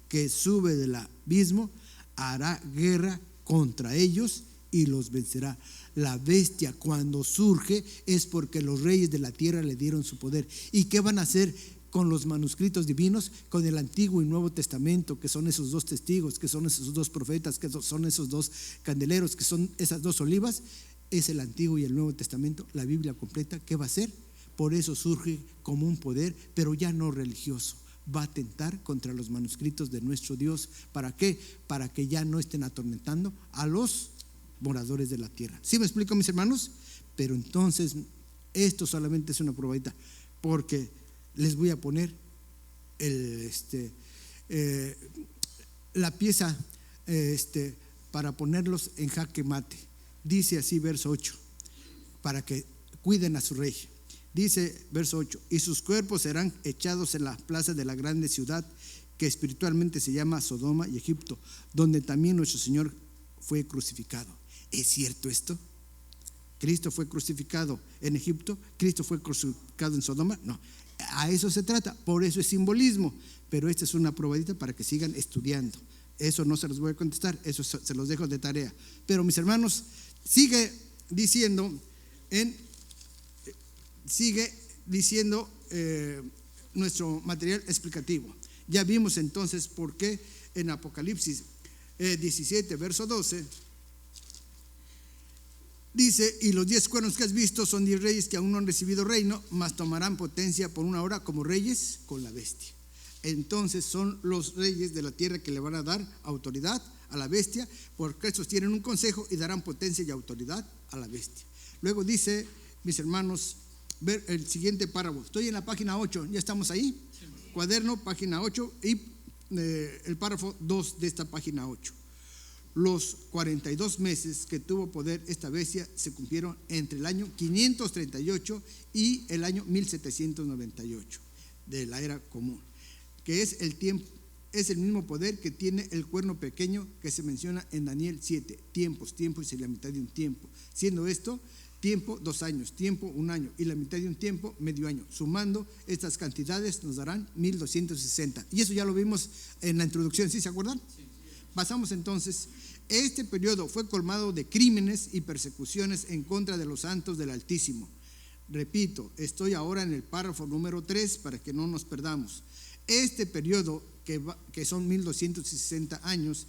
que sube del abismo hará guerra contra ellos y los vencerá. La bestia, cuando surge, es porque los reyes de la tierra le dieron su poder. ¿Y qué van a hacer con los manuscritos divinos? Con el Antiguo y Nuevo Testamento, que son esos dos testigos, que son esos dos profetas, que son esos dos candeleros, que son esas dos olivas. Es el Antiguo y el Nuevo Testamento, la Biblia completa. ¿Qué va a hacer? Por eso surge como un poder, pero ya no religioso. Va a atentar contra los manuscritos de nuestro Dios. ¿Para qué? Para que ya no estén atormentando a los moradores de la tierra. ¿Sí me explico, mis hermanos? Pero entonces esto solamente es una probadita, porque les voy a poner la pieza para ponerlos en jaque mate. Dice así verso 8, para que cuiden a su rey. Dice verso 8: y sus cuerpos serán echados en la plaza de la grande ciudad, que espiritualmente se llama Sodoma y Egipto, donde también nuestro Señor fue crucificado. ¿Es cierto esto? ¿Cristo fue crucificado en Egipto? ¿Cristo fue crucificado en Sodoma? No, a eso se trata, por eso es simbolismo. Pero esta es una probadita para que sigan estudiando. Eso no se los voy a contestar, eso se los dejo de tarea. Pero mis hermanos, sigue diciendo nuestro material explicativo. Ya vimos entonces por qué en Apocalipsis 17, verso 12, dice: y los 10 cuernos que has visto son 10 reyes que aún no han recibido reino, mas tomarán potencia por una hora como reyes con la bestia. Entonces son los reyes de la tierra que le van a dar autoridad a la bestia, porque estos tienen un consejo y darán potencia y autoridad a la bestia. Luego dice, mis hermanos, ver el siguiente párrafo. Estoy en la página 8, ¿ya estamos ahí? Sí. Cuaderno, página 8 y el párrafo 2 de esta página 8. Los 42 meses que tuvo poder esta bestia se cumplieron entre el año 538 y el año 1798 de la era común, que es el tiempo, es el mismo poder que tiene el cuerno pequeño que se menciona en Daniel 7, tiempos y la mitad de un tiempo, siendo esto tiempo 2 años, tiempo 1 año y la mitad de un tiempo medio año. Sumando estas cantidades nos darán 1260, y eso ya lo vimos en la introducción, ¿sí se acuerdan? Sí. Pasamos entonces. Este periodo fue colmado de crímenes y persecuciones en contra de los santos del Altísimo. Repito, estoy ahora en el párrafo número 3 para que no nos perdamos. Este periodo que son 1260 años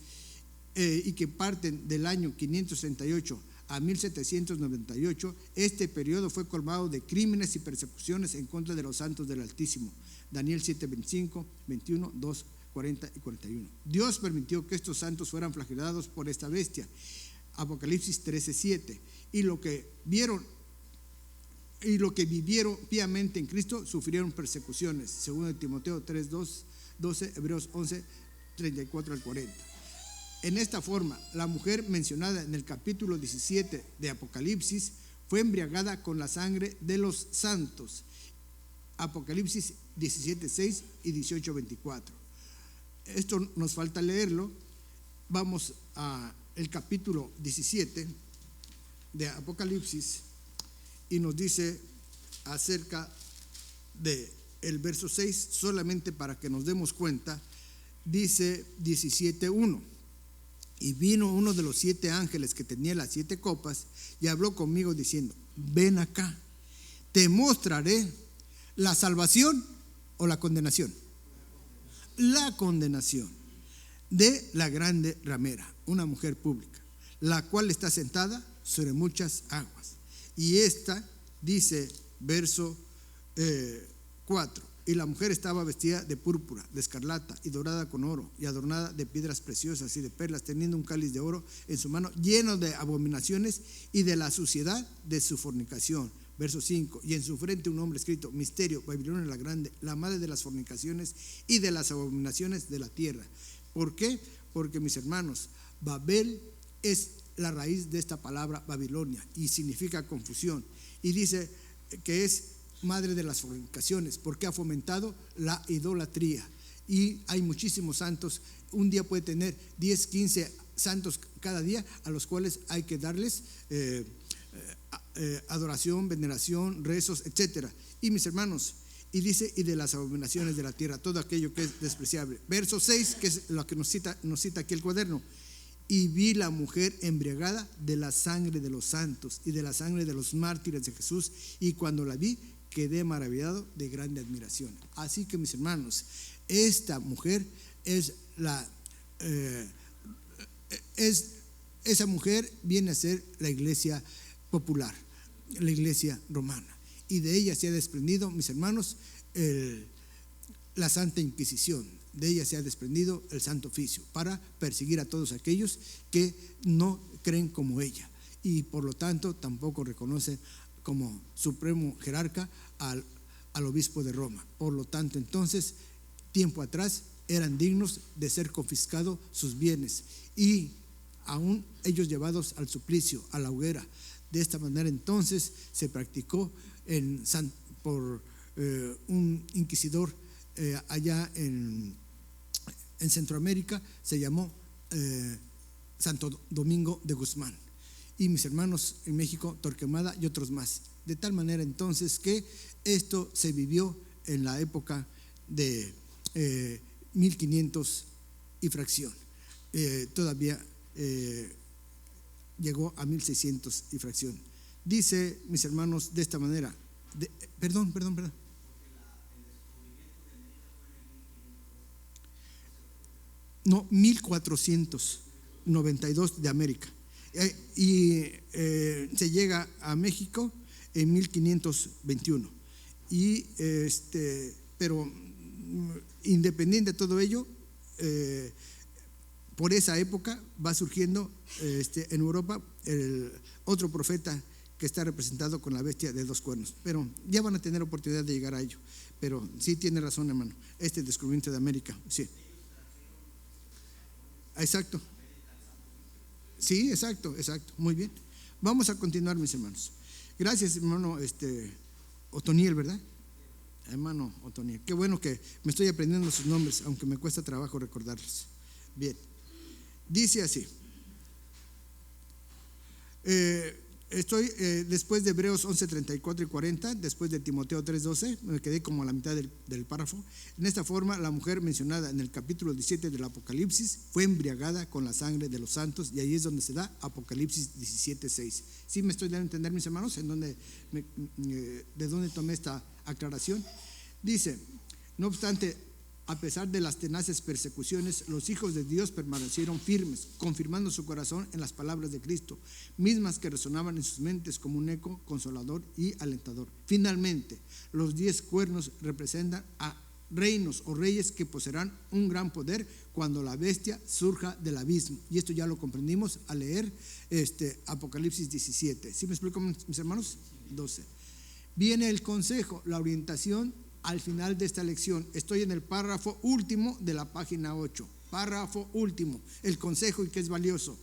y que parten del año 538 a 1798, este periodo fue colmado de crímenes y persecuciones en contra de los santos del Altísimo. Daniel 7, 25, 21, 2, 40 y 41. Dios permitió que estos santos fueran flagelados por esta bestia. Apocalipsis 13, 7. Y lo que vivieron piamente en Cristo sufrieron persecuciones. Segundo de Timoteo 3, 12, Hebreos 11, 34 al 40. En esta forma, la mujer mencionada en el capítulo 17 de Apocalipsis fue embriagada con la sangre de los santos. Apocalipsis 17, 6 y 18, 24. Esto nos falta leerlo. Vamos a el capítulo 17 de Apocalipsis y nos dice acerca de el verso 6, solamente para que nos demos cuenta. Dice 17:1: y vino uno de los 7 ángeles que tenía las 7 copas y habló conmigo diciendo: ven acá, te mostraré la salvación o la condenación. La condenación de la grande ramera, una mujer pública, la cual está sentada sobre muchas aguas. Y esta dice, verso 4: y la mujer estaba vestida de púrpura, de escarlata y dorada con oro, y adornada de piedras preciosas y de perlas, teniendo un cáliz de oro en su mano, lleno de abominaciones y de la suciedad de su fornicación, Verso 5, y en su frente un nombre escrito: Misterio, Babilonia la grande, la madre de las fornicaciones y de las abominaciones de la tierra. ¿Por qué? Porque, mis hermanos, Babel es la raíz de esta palabra Babilonia y significa confusión. Y dice que es madre de las fornicaciones porque ha fomentado la idolatría. Y hay muchísimos santos. Un día puede tener 10, 15 santos cada día, a los cuales hay que darles adoración, veneración, rezos, etcétera. Y, mis hermanos, y dice: y de las abominaciones de la tierra, todo aquello que es despreciable. Verso 6, que es lo que nos cita aquí el cuaderno: y vi la mujer embriagada de la sangre de los santos y de la sangre de los mártires de Jesús, y cuando la vi quedé maravillado de grande admiración. Así que, mis hermanos, esta mujer esa mujer viene a ser la iglesia popular, la iglesia romana, y de ella se ha desprendido, mis hermanos, la Santa Inquisición. De ella se ha desprendido el Santo Oficio para perseguir a todos aquellos que no creen como ella, y por lo tanto tampoco reconoce como supremo jerarca al obispo de Roma. Por lo tanto, entonces, tiempo atrás eran dignos de ser confiscados sus bienes, y aún ellos llevados al suplicio, a la hoguera. De esta manera entonces se practicó por un inquisidor allá en Centroamérica, se llamó Santo Domingo de Guzmán, y, mis hermanos, en México, Torquemada y otros más. De tal manera entonces que esto se vivió en la época de 1500 y fracción. Todavía llegó a 1600 y fracción. Dice, mis hermanos, de esta manera. Perdón. No, 1492 de América. Y se llega a México en 1521. Y pero independiente de todo ello, por esa época va surgiendo en Europa el otro profeta que está representado con la bestia de 2 cuernos. Pero ya van a tener oportunidad de llegar a ello. Pero sí tiene razón, hermano, descubrimiento de América, sí. Exacto. Sí, exacto, muy bien. Vamos a continuar, mis hermanos. Gracias, hermano Otoniel, ¿verdad? Hermano Otoniel, qué bueno que me estoy aprendiendo sus nombres, aunque me cuesta trabajo recordarlos. Bien, dice así. Estoy después de Hebreos 11, 34 y 40, después de Timoteo 3:12, me quedé como a la mitad del párrafo. En esta forma, la mujer mencionada en el capítulo 17 del Apocalipsis fue embriagada con la sangre de los santos, y ahí es donde se da Apocalipsis 17:6. ¿Sí me estoy dando a entender, mis hermanos, de dónde tomé esta aclaración? Dice: no obstante, a pesar de las tenaces persecuciones, los hijos de Dios permanecieron firmes, confirmando su corazón en las palabras de Cristo, mismas que resonaban en sus mentes como un eco consolador y alentador. Finalmente, los 10 cuernos representan a reinos o reyes que poseerán un gran poder cuando la bestia surja del abismo. Y esto ya lo comprendimos al leer Apocalipsis 17. ¿Sí me explico, mis hermanos? 12. Viene el consejo, la orientación al final de esta lección. Estoy en el párrafo último de la página 8. Párrafo último, el consejo, y que es valioso.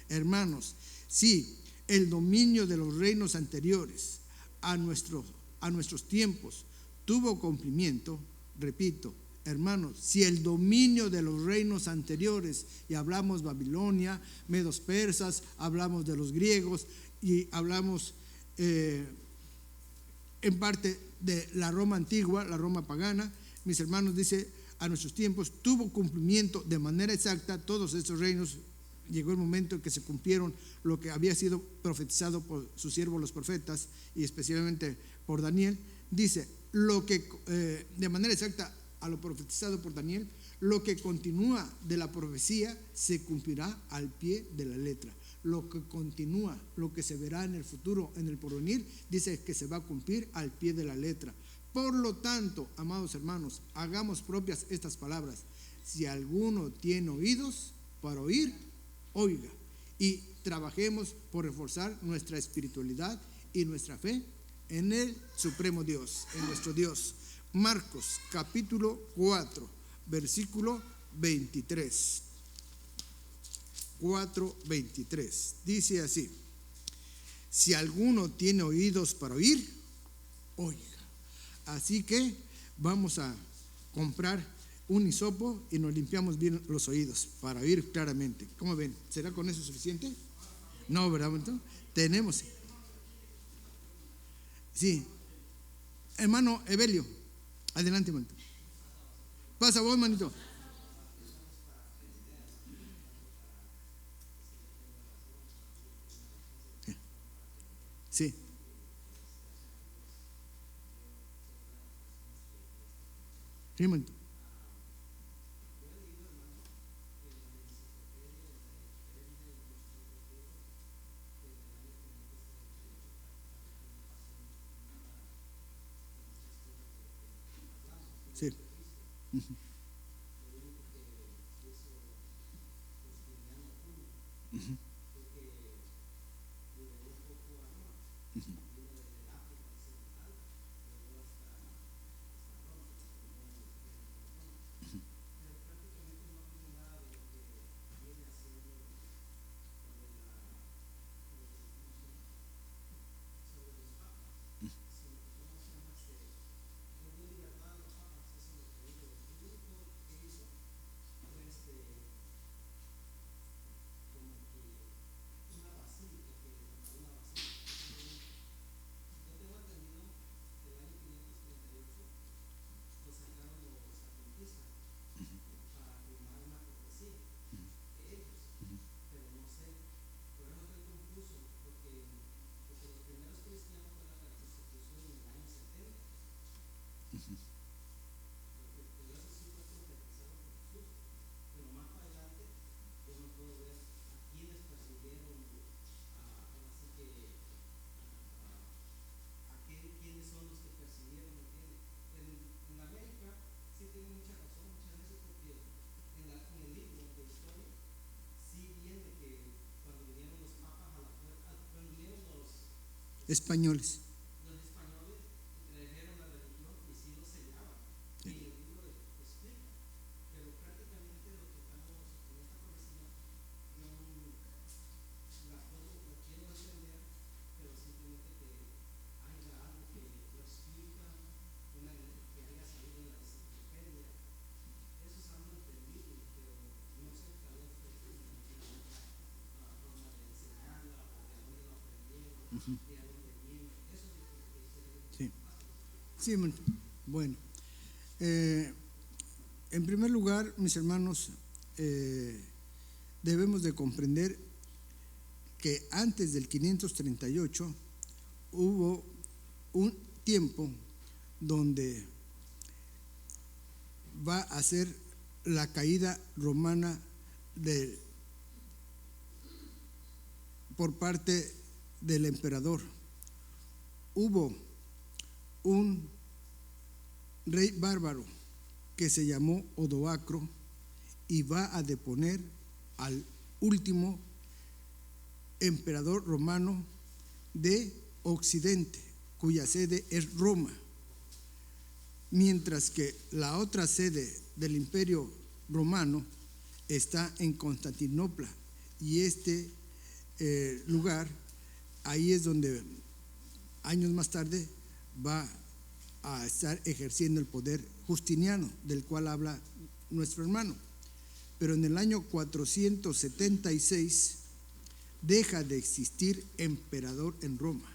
Hermanos, si el dominio de los reinos anteriores a nuestros tiempos tuvo cumplimiento, repito, hermanos, si el dominio de los reinos anteriores, y hablamos Babilonia, medos persas, hablamos de los griegos, y hablamos en parte de la Roma antigua, la Roma pagana, mis hermanos, dice, a nuestros tiempos tuvo cumplimiento de manera exacta todos estos reinos. Llegó el momento en que se cumplieron lo que había sido profetizado por sus siervos los profetas, y especialmente por Daniel. Dice, lo que de manera exacta a lo profetizado por Daniel, lo que continúa de la profecía se cumplirá al pie de la letra. Lo que continúa, lo que se verá en el futuro, en el porvenir, dice que se va a cumplir al pie de la letra. Por lo tanto, amados hermanos, hagamos propias estas palabras: si alguno tiene oídos para oír, oiga. Y trabajemos por reforzar nuestra espiritualidad y nuestra fe en el supremo Dios, en nuestro Dios. Marcos capítulo 4, versículo 23. 4:23. Dice así: si alguno tiene oídos para oír, oiga. Así que vamos a comprar un hisopo y nos limpiamos bien los oídos para oír claramente. ¿Cómo ven? ¿Será con eso suficiente? No, ¿verdad? Tenemos. Sí. Hermano Evelio, adelante, manito. Pasa vos, manito. Sí. Sí, manito. Sí. Uh-huh. Uh-huh. Españoles. Uh-huh. Sí. Sí, bueno. En primer lugar, mis hermanos, debemos de comprender que antes del 538 hubo un tiempo donde va a ser la caída romana por parte del emperador. Hubo un rey bárbaro que se llamó Odoacro y va a deponer al último emperador romano de Occidente, cuya sede es Roma, mientras que la otra sede del imperio romano está en Constantinopla, y este lugar, ahí es donde años más tarde va a estar ejerciendo el poder Justiniano, del cual habla nuestro hermano. Pero en el año 476 deja de existir emperador en Roma.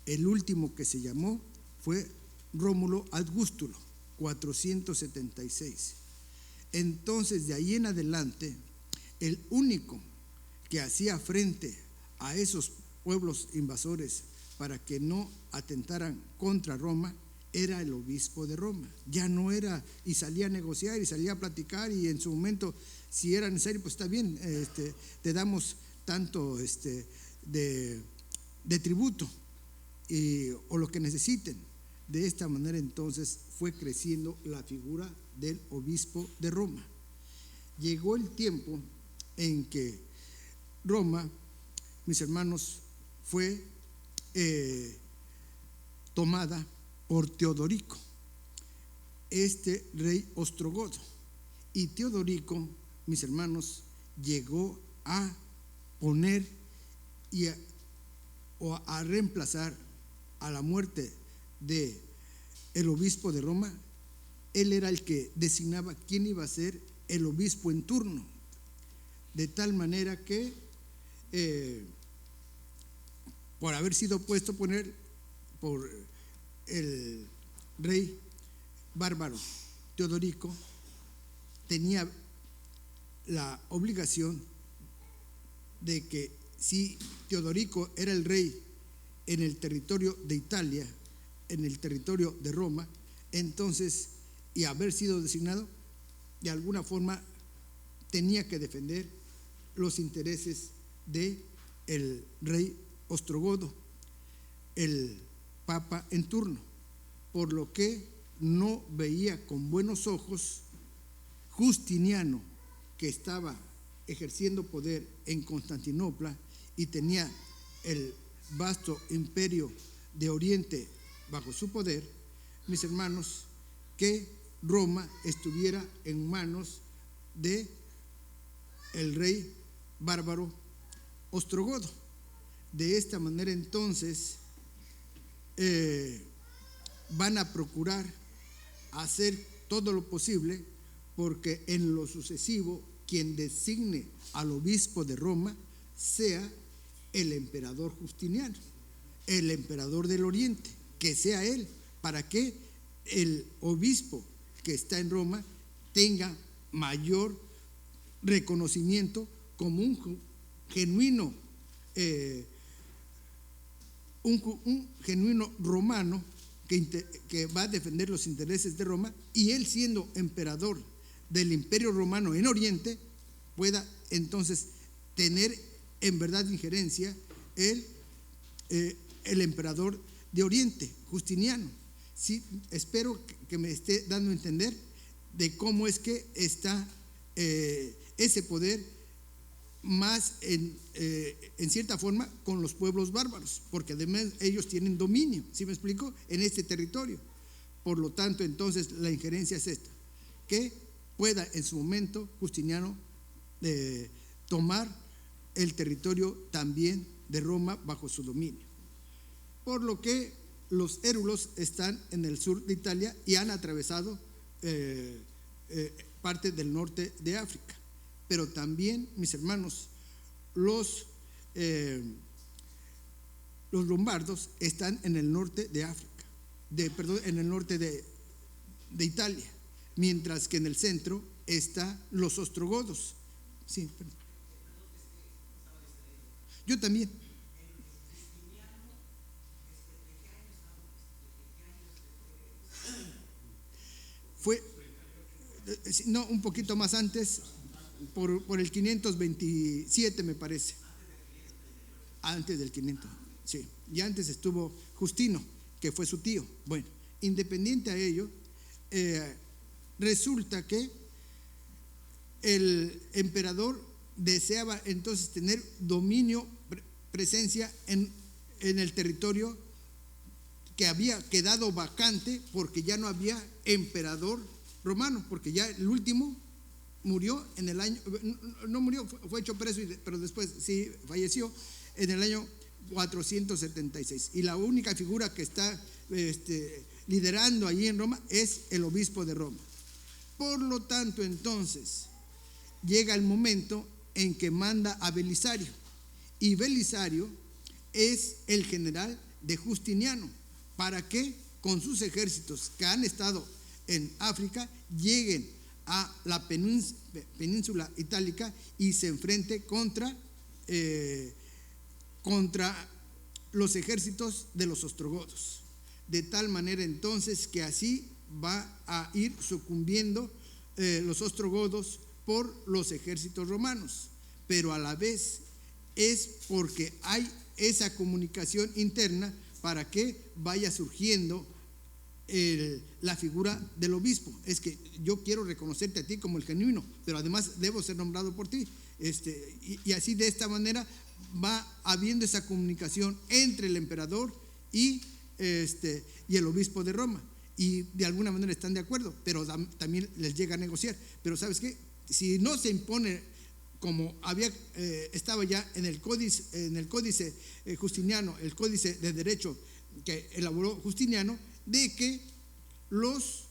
El último que se llamó fue Rómulo Augustulo, 476. Entonces, de ahí en adelante, el único que hacía frente a esos pueblos invasores para que no atentaran contra Roma era el obispo de Roma. Ya no era, y salía a negociar y salía a platicar, y en su momento, si era necesario, pues está bien, te damos tanto de tributo o lo que necesiten. De esta manera entonces fue creciendo la figura del obispo de Roma. Llegó el tiempo en que Roma, mis hermanos, fue tomada por Teodorico, este rey ostrogodo. Y Teodorico, mis hermanos, llegó a poner o a reemplazar a la muerte de el obispo de Roma. Él era el que designaba quién iba a ser el obispo en turno, de tal manera que por haber sido puesto por el rey bárbaro Teodorico, tenía la obligación de que si Teodorico era el rey en el territorio de Italia, en el territorio de Roma, entonces, y haber sido designado, de alguna forma tenía que defender los intereses de el rey ostrogodo, el papa en turno, por lo que no veía con buenos ojos Justiniano, que estaba ejerciendo poder en Constantinopla y tenía el vasto imperio de Oriente bajo su poder, mis hermanos, que Roma estuviera en manos de el rey bárbaro ostrogodo. De esta manera entonces van a procurar hacer todo lo posible porque en lo sucesivo quien designe al obispo de Roma sea el emperador Justiniano, el emperador del Oriente, que sea él, para que el obispo que está en Roma tenga mayor reconocimiento como un genuino romano que va a defender los intereses de Roma, y él, siendo emperador del Imperio Romano en Oriente, pueda entonces tener en verdad injerencia el emperador de Oriente, Justiniano. Sí, espero que me esté dando a entender de cómo es que está ese poder más en cierta forma con los pueblos bárbaros, porque además ellos tienen dominio, ¿sí me explico?, en este territorio. Por lo tanto, entonces la injerencia es esta, que pueda en su momento Justiniano tomar el territorio también de Roma bajo su dominio. Por lo que los érulos están en el sur de Italia y han atravesado parte del norte de África. Pero también, mis hermanos, los lombardos están en el norte de África, en el norte de Italia, mientras que en el centro están los ostrogodos. Sí, perdón. Yo también. Fue, no, un poquito más antes, por el 527 me parece. Antes del 500, sí. Y antes estuvo Justino, que fue su tío. Bueno, independiente a ello, resulta que el emperador deseaba entonces tener dominio, presencia en el territorio que había quedado vacante, porque ya no había emperador romano, porque ya el último murió en el año, no murió, fue hecho preso, pero después sí falleció en el año 476. Y la única figura que está liderando allí en Roma es el obispo de Roma. Por lo tanto, entonces, llega el momento en que manda a Belisario, y Belisario es el general de Justiniano, para que con sus ejércitos que han estado en África lleguen a la península itálica y se enfrente contra los ejércitos de los ostrogodos, de tal manera entonces que así va a ir sucumbiendo los ostrogodos por los ejércitos romanos, pero a la vez es porque hay esa comunicación interna para que vaya surgiendo la figura del obispo. Es que yo quiero reconocerte a ti como el genuino, pero además debo ser nombrado por ti, y así de esta manera va habiendo esa comunicación entre el emperador y y el obispo de Roma, y de alguna manera están de acuerdo, pero también les llega a negociar. Pero ¿sabes qué? Si no se impone como estaba ya en el códice Justiniano, el códice de derecho que elaboró Justiniano, de que los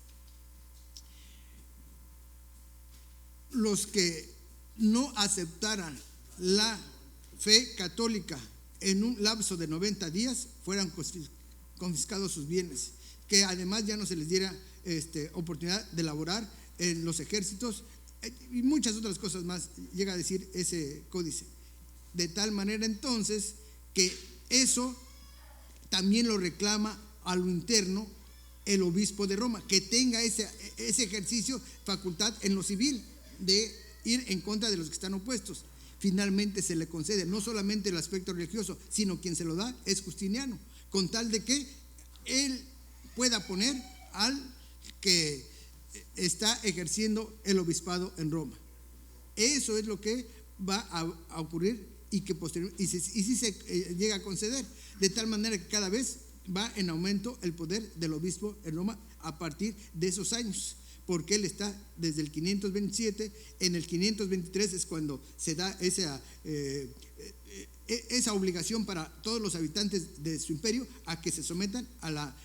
que no aceptaran la fe católica en un lapso de 90 días fueran confiscados sus bienes, que además ya no se les diera oportunidad de laborar en los ejércitos y muchas otras cosas más, llega a decir ese códice. De tal manera entonces que eso también lo reclama a lo interno el obispo de Roma, que tenga ese ejercicio, facultad en lo civil de ir en contra de los que están opuestos. Finalmente se le concede no solamente el aspecto religioso, sino quien se lo da es Justiniano, con tal de que él pueda poner al que está ejerciendo el obispado en Roma. Eso es lo que va a ocurrir y que posteriormente, y si se llega a conceder, de tal manera que cada vez va en aumento el poder del obispo en Roma a partir de esos años, porque él está desde el 527, en el 523 es cuando se da esa obligación para todos los habitantes de su imperio a que se sometan a la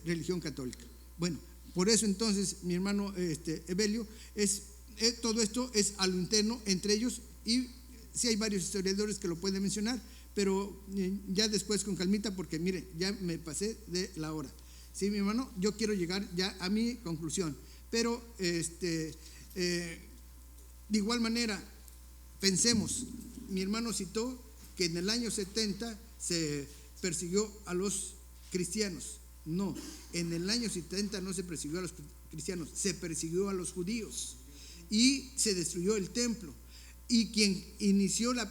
religión católica. Bueno, por eso entonces, mi hermano Evelio, todo esto es a lo interno entre ellos, y sí hay varios historiadores que lo pueden mencionar, pero ya después con calmita, porque mire, ya me pasé de la hora. Sí, mi hermano, yo quiero llegar ya a mi conclusión, pero de igual manera, pensemos, mi hermano citó que en el año 70 se persiguió a los cristianos. No, en el año 70 no se persiguió a los cristianos, se persiguió a los judíos y se destruyó el templo. Y quien inició la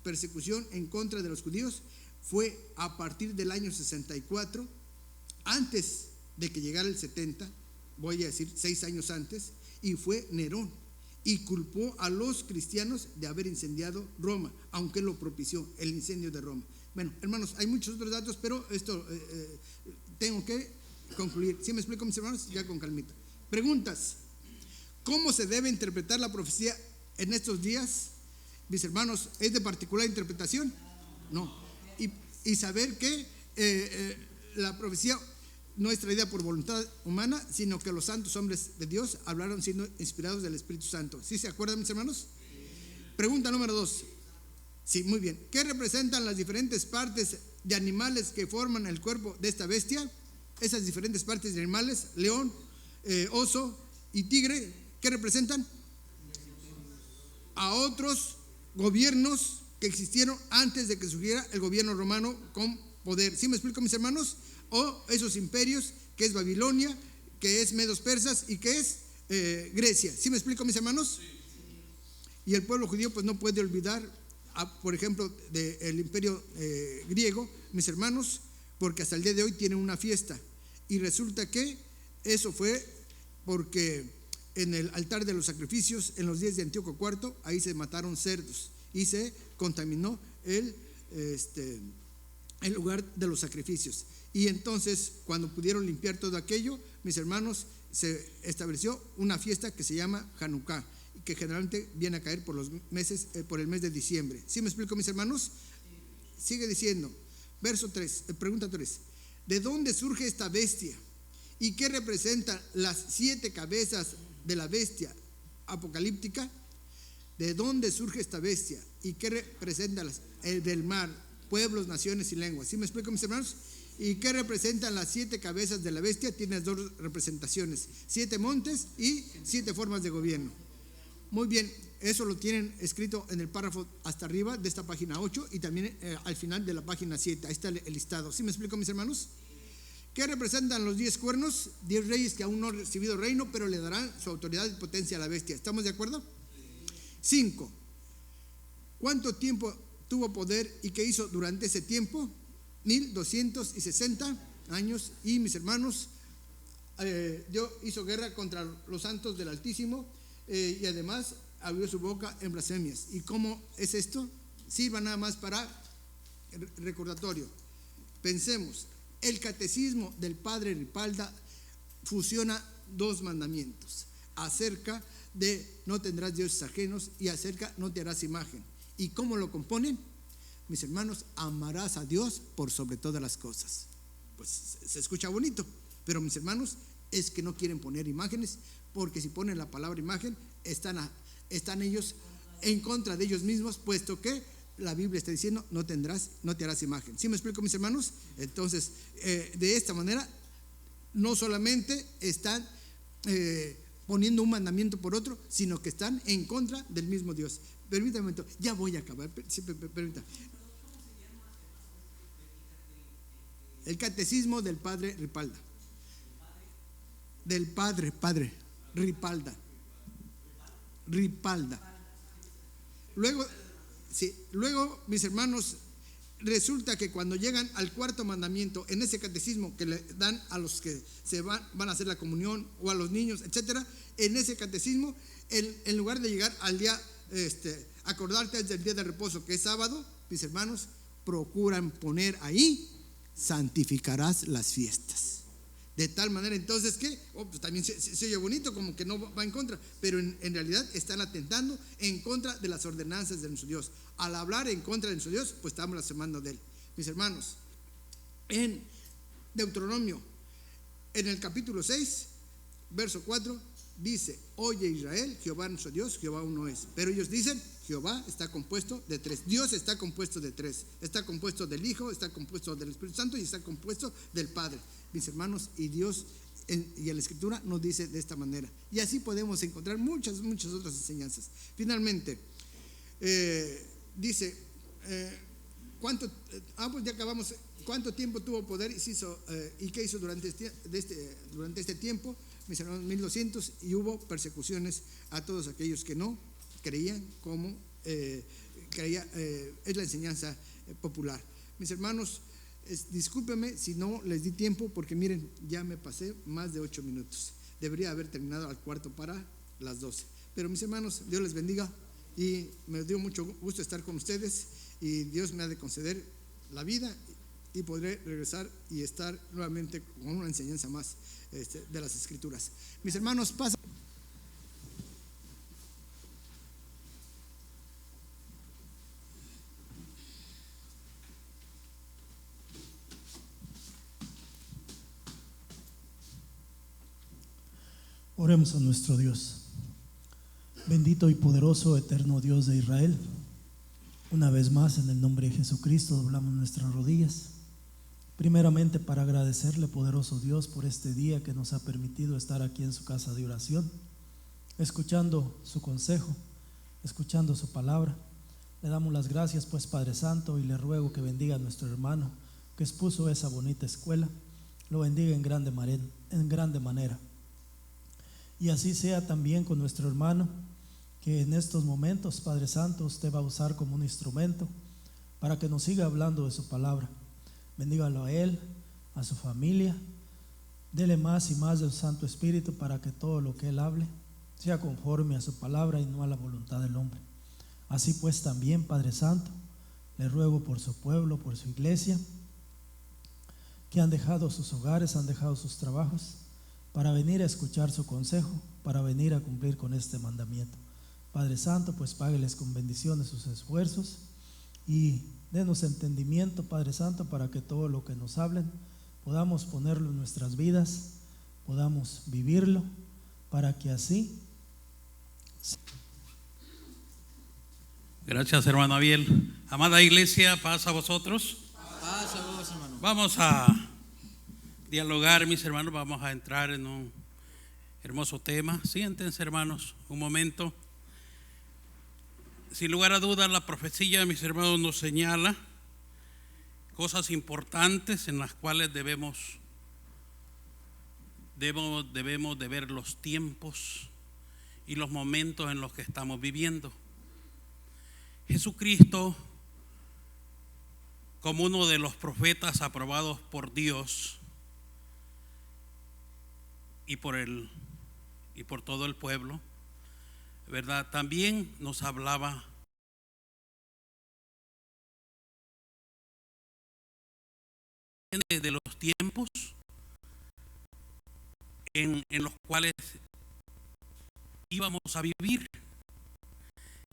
persecución en contra de los judíos fue a partir del año 64, antes de que llegara el 70, voy a decir 6 años antes, y fue Nerón, y culpó a los cristianos de haber incendiado Roma, aunque lo propició el incendio de Roma. Bueno, hermanos, hay muchos otros datos, pero esto tengo que concluir. ¿Sí me explico, mis hermanos? Ya con calmita. Preguntas: ¿cómo se debe interpretar la profecía en estos días? Mis hermanos, ¿es de particular interpretación? No. Y saber que la profecía no es traída por voluntad humana, sino que los santos hombres de Dios hablaron siendo inspirados del Espíritu Santo. ¿Sí se acuerdan, mis hermanos? Pregunta número 2. Sí, muy bien. ¿Qué representan las diferentes partes de animales que forman el cuerpo de esta bestia? Esas diferentes partes de animales, león, oso y tigre, ¿qué representan? A otros gobiernos que existieron antes de que surgiera el gobierno romano con poder. ¿Sí me explico, mis hermanos? O esos imperios, que es Babilonia, que es Medos Persas y que es Grecia. ¿Sí me explico, mis hermanos? Y el pueblo judío pues no puede olvidar, por ejemplo, del imperio griego, mis hermanos, porque hasta el día de hoy tienen una fiesta. Y resulta que eso fue porque en el altar de los sacrificios, en los días de Antíoco IV, ahí se mataron cerdos y se contaminó el lugar de los sacrificios. Y entonces, cuando pudieron limpiar todo aquello, mis hermanos, se estableció una fiesta que se llama Hanukkah, que generalmente viene a caer por el mes de diciembre. ¿Sí me explico, mis hermanos? Sigue diciendo, verso 3, pregunta 3. ¿De dónde surge esta bestia? ¿Y qué representan las 7 cabezas de la bestia apocalíptica? ¿De dónde surge esta bestia? ¿Y qué representan el del mar, pueblos, naciones y lenguas? ¿Sí me explico, mis hermanos? ¿Y qué representan las 7 cabezas de la bestia? Tiene 2 representaciones: 7 montes y 7 formas de gobierno. Muy bien, eso lo tienen escrito en el párrafo hasta arriba de esta página 8 y también al final de la página 7. Ahí está el listado. ¿Sí me explico, mis hermanos? ¿Qué representan los 10 cuernos? 10 reyes que aún no han recibido reino, pero le darán su autoridad y potencia a la bestia. ¿Estamos de acuerdo? 5. ¿Cuánto tiempo tuvo poder y qué hizo durante ese tiempo? 1260 años. Y mis hermanos, Dios hizo guerra contra los santos del Altísimo y además abrió su boca en blasfemias. ¿Y cómo es esto? Sirva nada más para recordatorio. Pensemos, El catecismo del padre Ripalda fusiona dos mandamientos acerca de no tendrás dioses ajenos y acerca no te harás imagen. ¿Y cómo lo componen? Mis hermanos, amarás a Dios por sobre todas las cosas. Pues se escucha bonito, pero mis hermanos, es que no quieren poner imágenes, porque si ponen la palabra imagen, están ellos en contra de ellos mismos, puesto que la Biblia está diciendo no te harás imagen. ¿Sí me explico, mis hermanos? Entonces, de esta manera, no solamente están poniendo un mandamiento por otro, sino que están en contra del mismo Dios. Permítame un momento, ya voy a acabar. Permítame. El catecismo del padre Ripalda. Del padre Ripalda. Luego, mis hermanos, resulta que cuando llegan al cuarto mandamiento, en ese catecismo que le dan a los que van a hacer la comunión, o a los niños, etcétera, en ese catecismo, en lugar de llegar al día, acordarte del día de reposo, que es sábado, mis hermanos, procuran poner ahí: santificarás las fiestas. De tal manera entonces que pues también se oye bonito, como que no va en contra, pero en realidad están atentando en contra de las ordenanzas de nuestro Dios. Al hablar en contra de nuestro Dios, pues estamos blasfemando de él. Mis hermanos, en Deuteronomio, en el capítulo 6, verso 4, dice: oye Israel, Jehová nuestro Dios, Jehová uno es. Pero ellos dicen: Jehová está compuesto de tres. Dios está compuesto de tres. Está compuesto del Hijo, está compuesto del Espíritu Santo y está compuesto del Padre. Mis hermanos, y Dios y en la Escritura nos dice de esta manera. Y así podemos encontrar muchas otras enseñanzas. Finalmente, dice, pues ya acabamos. ¿Cuánto tiempo tuvo poder y qué hizo durante este tiempo? Mis hermanos, 1200, y hubo persecuciones a todos aquellos que no creían como es la enseñanza popular. Mis hermanos, discúlpenme si no les di tiempo, porque miren, ya me pasé más de 8 minutos. Debería haber terminado al cuarto para las 12. Pero mis hermanos, Dios les bendiga, y me dio mucho gusto estar con ustedes, y Dios me ha de conceder la vida y podré regresar y estar nuevamente con una enseñanza más de las Escrituras. Mis hermanos, pasen.
Oremos a nuestro Dios. Bendito y poderoso, eterno Dios de Israel, una vez más, en el nombre de Jesucristo, doblamos nuestras rodillas, primeramente para agradecerle, poderoso Dios, por este día que nos ha permitido estar aquí en su casa de oración, escuchando su consejo, escuchando su palabra. Le damos las gracias, pues, Padre Santo, y le ruego que bendiga a nuestro hermano que expuso esa bonita escuela, lo bendiga en grande manera. Y así sea también con nuestro hermano, que en estos momentos, Padre Santo, usted va a usar como un instrumento para que nos siga hablando de su palabra. Bendígalo a él, a su familia, dele más y más de su Santo Espíritu, para que todo lo que él hable sea conforme a su palabra y no a la voluntad del hombre. Así pues también, Padre Santo, le ruego por su pueblo, por su iglesia, que han dejado sus hogares, han dejado sus trabajos, para venir a escuchar su consejo, para venir a cumplir con este mandamiento. Padre Santo, pues págueles con bendiciones sus esfuerzos y denos entendimiento, Padre Santo, para que todo lo que nos hablen podamos ponerlo en nuestras vidas, podamos vivirlo, para que así.
Gracias, hermano Abiel. Amada iglesia, paz a vosotros.
Paz a vos, hermano.
Vamos a dialogar, mis hermanos. Vamos a entrar en un hermoso tema. Siéntense, hermanos, un momento. Sin lugar a dudas, la profecía, mis hermanos, nos señala cosas importantes en las cuales debemos de ver los tiempos y los momentos en los que estamos viviendo. Jesucristo, como uno de los profetas aprobados por Dios y por todo el pueblo, ¿verdad? También nos hablaba de los tiempos en los cuales íbamos a vivir.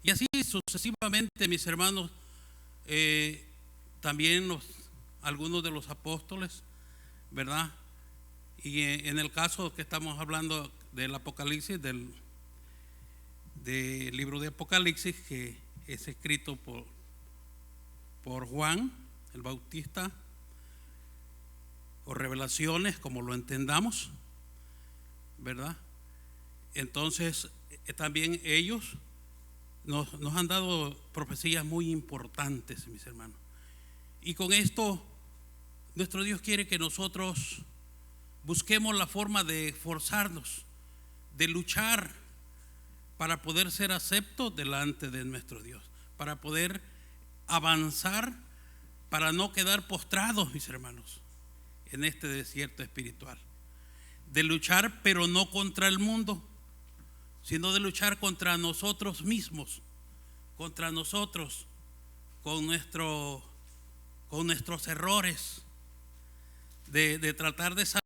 Y así sucesivamente, mis hermanos, también algunos de los apóstoles, ¿verdad? Y en el caso que estamos hablando del Apocalipsis, del libro de Apocalipsis, que es escrito por Juan el Bautista, o revelaciones, como lo entendamos, ¿verdad? Entonces, también ellos nos han dado profecías muy importantes, mis hermanos. Y con esto, nuestro Dios quiere que nosotros busquemos la forma de esforzarnos, de luchar para poder ser aceptos delante de nuestro Dios, para poder avanzar, para no quedar postrados, mis hermanos, en este desierto espiritual. De luchar, pero no contra el mundo, sino de luchar contra nosotros mismos, contra nosotros, con nuestros errores, de tratar de salir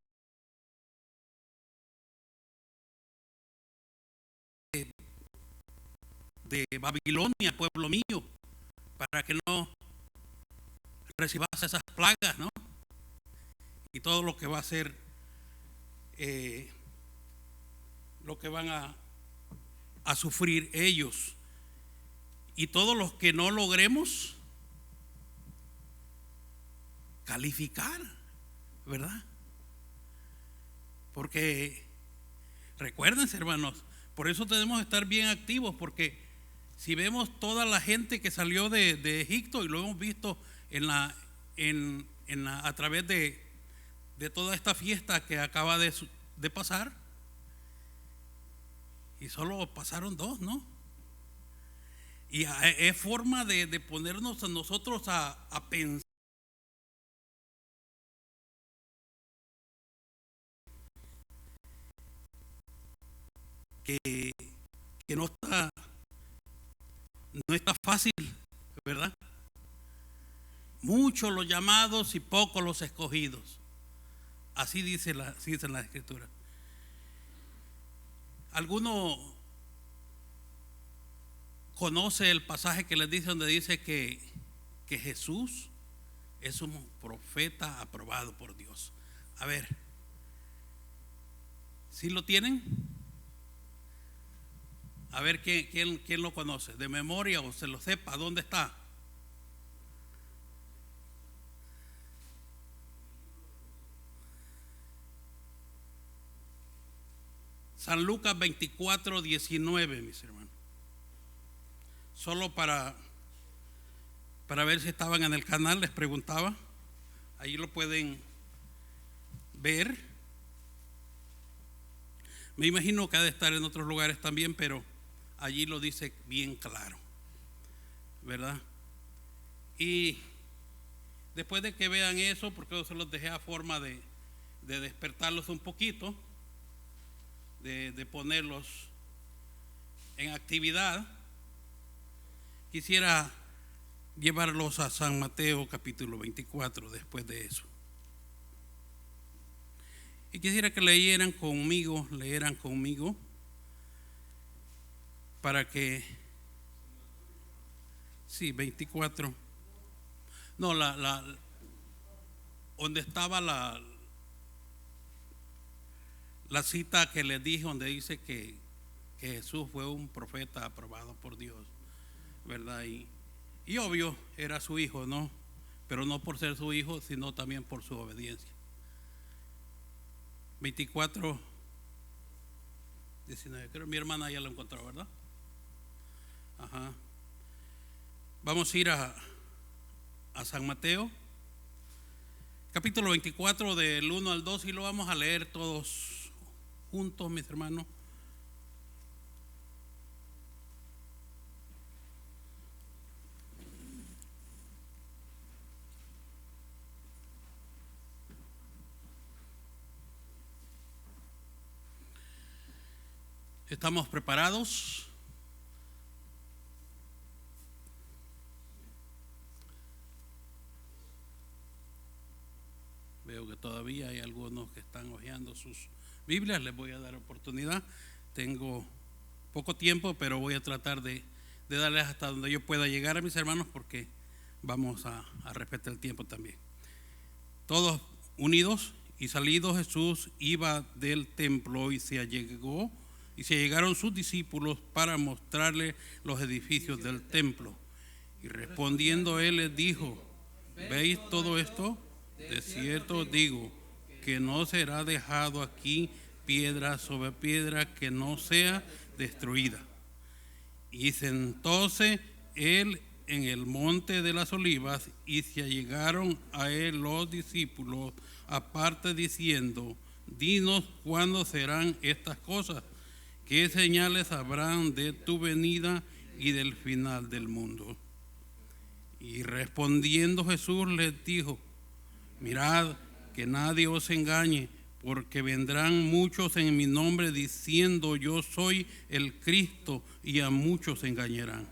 de Babilonia, pueblo mío, para que no recibas esas plagas, ¿no? Y todo lo que va a ser, lo que van a sufrir ellos, y todos los que no logremos calificar, ¿verdad? Porque recuérdense, hermanos, por eso tenemos que estar bien activos, porque si vemos toda la gente que salió de Egipto, y lo hemos visto a través de toda esta fiesta que acaba de pasar, y solo pasaron 2, ¿no? Y es forma de ponernos a nosotros a pensar que no está fácil, ¿verdad? Muchos los llamados y pocos los escogidos. Así dice la Escritura. ¿Alguno conoce el pasaje que les dice, donde dice que Jesús es un profeta aprobado por Dios? A ver, ¿sí lo tienen? A ver, ¿quién lo conoce? ¿De memoria o se lo sepa? ¿Dónde está? San Lucas 24:19, mis hermanos. Solo para ver si estaban en el canal, les preguntaba. Ahí lo pueden ver. Me imagino que ha de estar en otros lugares también, pero allí lo dice bien claro, ¿verdad? Y después de que vean eso, porque yo se los dejé a forma de despertarlos un poquito, de ponerlos en actividad, quisiera llevarlos a San Mateo capítulo 24 después de eso. Y quisiera que leyeran conmigo, para que, sí, 24. No, donde estaba la cita que les dije, donde dice que Jesús fue un profeta aprobado por Dios, ¿verdad? Y obvio, era su hijo, ¿no? Pero no por ser su hijo, sino también por su obediencia. 24:19, creo que mi hermana ya lo encontró, ¿verdad? Ajá. Vamos a ir a San Mateo capítulo 24 del 1 al 2, y lo vamos a leer todos juntos, mis hermanos. ¿Estamos preparados? Veo Veo que todavía hay algunos que están hojeando sus Biblias. Les voy a dar oportunidad. Tengo poco tiempo, pero voy a tratar de darles hasta donde yo pueda llegar a mis hermanos, porque vamos a respetar el tiempo también. Todos unidos. Y salido Jesús iba del templo, y se llegaron sus discípulos para mostrarle los edificios del templo. Y respondiendo él les dijo: ¿veis todo esto? De cierto os digo que no será dejado aquí piedra sobre piedra que no sea destruida. Y sentóse él en el monte de las olivas, y se allegaron a él los discípulos aparte, diciendo: dinos cuándo serán estas cosas, qué señales habrán de tu venida y del final del mundo. Y respondiendo Jesús les dijo: mirad que nadie os engañe, porque vendrán muchos en mi nombre diciendo: yo soy el Cristo, y a muchos engañarán.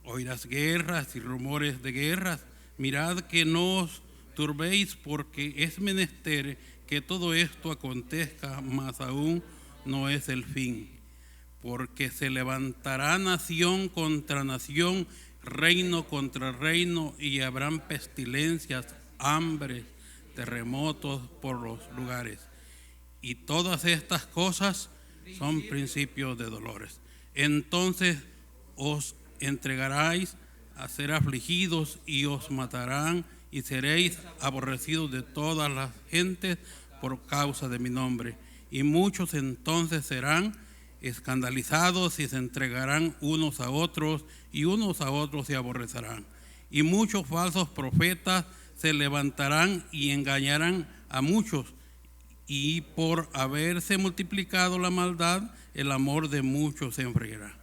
Oirás guerras y rumores de guerras. Mirad que no os turbéis, porque es menester que todo esto acontezca, mas aún no es el fin. Porque se levantará nación contra nación, reino contra reino, y habrán pestilencias, hambres, terremotos por los lugares. Y todas estas cosas son principios de dolores. Entonces os entregaréis a ser afligidos, y os matarán, y seréis aborrecidos de todas las gentes por causa de mi nombre. Y muchos entonces serán escandalizados, y se entregarán unos a otros, y unos a otros se aborrecerán. Y muchos falsos profetas se levantarán y engañarán a muchos. Y por haberse multiplicado la maldad, el amor de muchos se enfriará.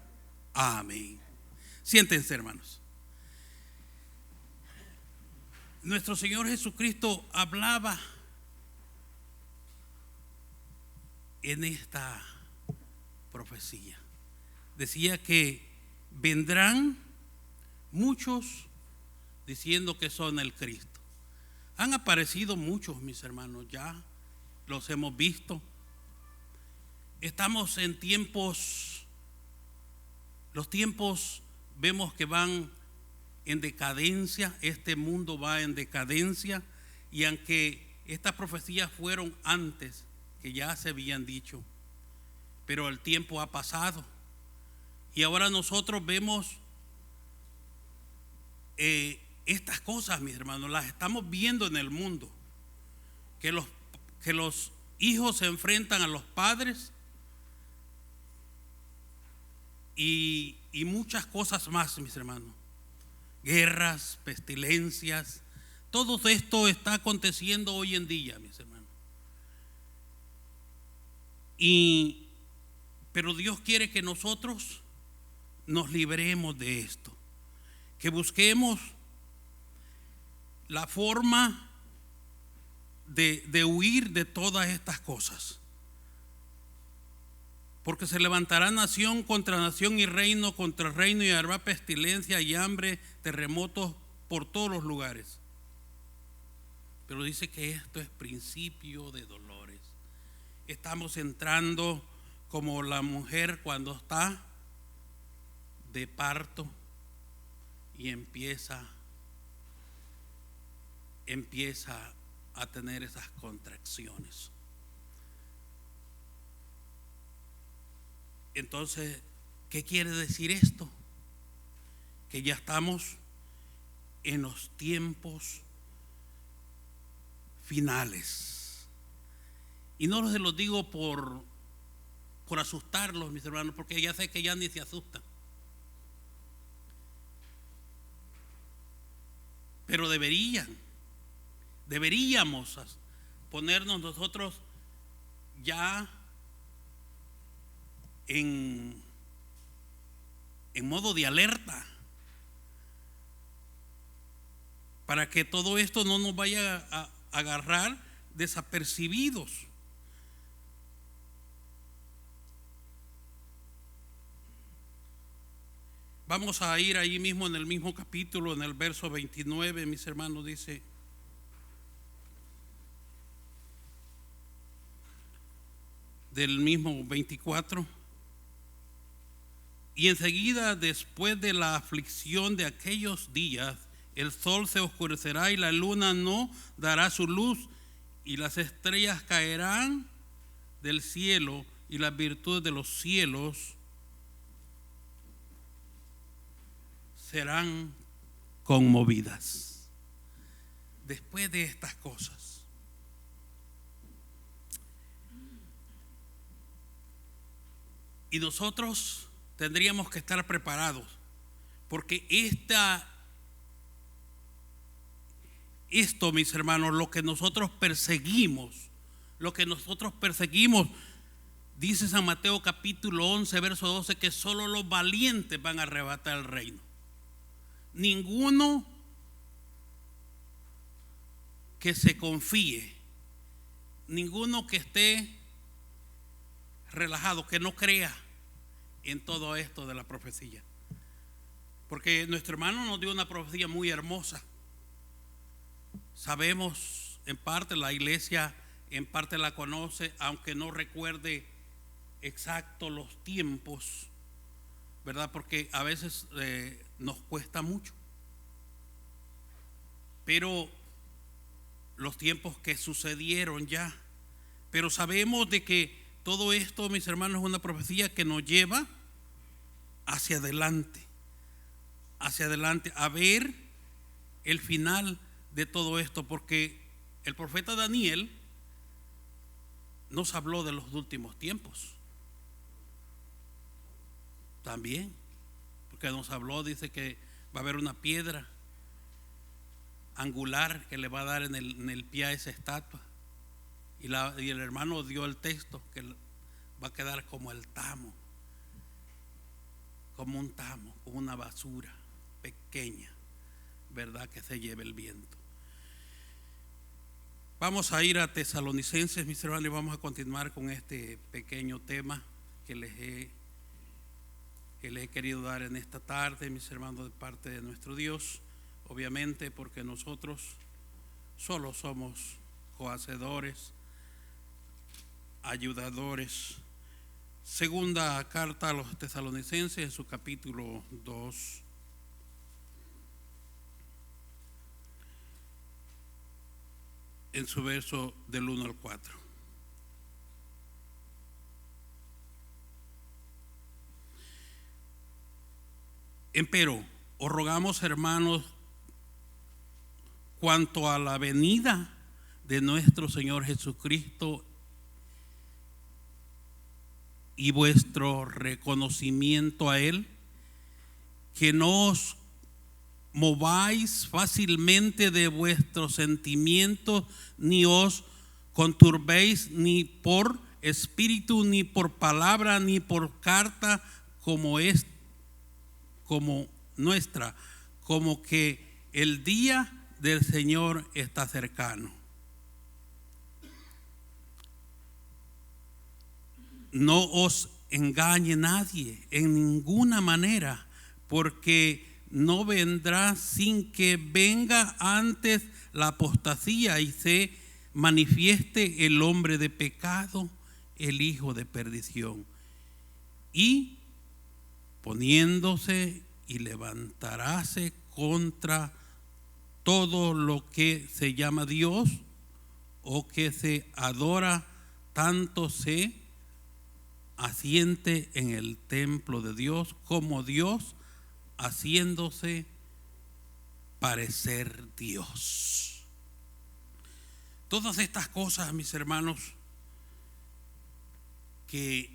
Amén. Siéntense, hermanos. Nuestro Señor Jesucristo hablaba en esta profecía. Decía que vendrán muchos diciendo que son el Cristo. Han aparecido muchos, mis hermanos, ya los hemos visto. Estamos en tiempos, los tiempos vemos que van en decadencia. Este mundo va en decadencia, y aunque estas profecías fueron antes, que ya se habían dicho, pero el tiempo ha pasado, y ahora nosotros vemos estas cosas, mis hermanos, las estamos viendo en el mundo, que los hijos se enfrentan a los padres, y muchas cosas más, mis hermanos. Guerras, pestilencias, todo esto está aconteciendo hoy en día, mis hermanos. Pero Dios quiere que nosotros nos libremos de esto, que busquemos la forma de huir de todas estas cosas. Porque se levantará nación contra nación, y reino contra reino, y habrá pestilencia y hambre, terremotos por todos los lugares. Pero dice que esto es principio de dolores. Estamos entrando como la mujer cuando está de parto y empieza a tener esas contracciones. Entonces, ¿qué quiere decir esto? Que ya estamos en los tiempos finales. Y no se los digo por asustarlos, mis hermanos, porque ya sé que ya ni se asustan. Pero deberíamos ponernos nosotros ya en modo de alerta, para que todo esto no nos vaya a agarrar desapercibidos. Vamos a ir ahí mismo en el mismo capítulo, en el verso 29, mis hermanos, dice: del mismo 24. Y enseguida, después de la aflicción de aquellos días, el sol se oscurecerá y la luna no dará su luz, y las estrellas caerán del cielo, y las virtudes de los cielos serán conmovidas. Después de estas cosas, y nosotros tendríamos que estar preparados, porque esto, mis hermanos, lo que nosotros perseguimos, dice San Mateo capítulo 11, verso 12, que solo los valientes van a arrebatar el reino. Ninguno que se confíe, ninguno que esté relajado, que no crea en todo esto de la profecía. Porque nuestro hermano nos dio una profecía muy hermosa. Sabemos en parte, la iglesia en parte la conoce, aunque no recuerde exacto los tiempos, ¿verdad? Porque a veces nos cuesta mucho. Pero los tiempos que sucedieron ya. Pero sabemos de que todo esto, mis hermanos, es una profecía que nos lleva hacia adelante, a ver el final de todo esto, porque el profeta Daniel nos habló de los últimos tiempos también, porque nos habló, dice que va a haber una piedra angular que le va a dar en el pie a esa estatua, y el hermano dio el texto que va a quedar como el tamo, como un tamo, como una basura pequeña, ¿verdad? Que se lleve el viento. Vamos a ir a Tesalonicenses, mis hermanos, y vamos a continuar con este pequeño tema que les he querido dar en esta tarde, mis hermanos, de parte de nuestro Dios, obviamente porque nosotros solo somos cohacedores, ayudadores. Segunda carta a los Tesalonicenses, en su capítulo 2. En su verso del 1 al 4. Empero, os rogamos, hermanos, cuanto a la venida de nuestro Señor Jesucristo y vuestro reconocimiento a Él, que no os mováis fácilmente de vuestros sentimientos, ni os conturbéis ni por espíritu, ni por palabra, ni por carta como nuestra, como que el día del Señor está cercano. No os engañe nadie en ninguna manera, porque no vendrá sin que venga antes la apostasía y se manifieste el hombre de pecado, el hijo de perdición, y poniéndose y levantaráse contra todo lo que se llama Dios o que se adora, tanto se asiente en el templo de Dios como Dios, haciéndose parecer Dios. Todas estas cosas, mis hermanos, que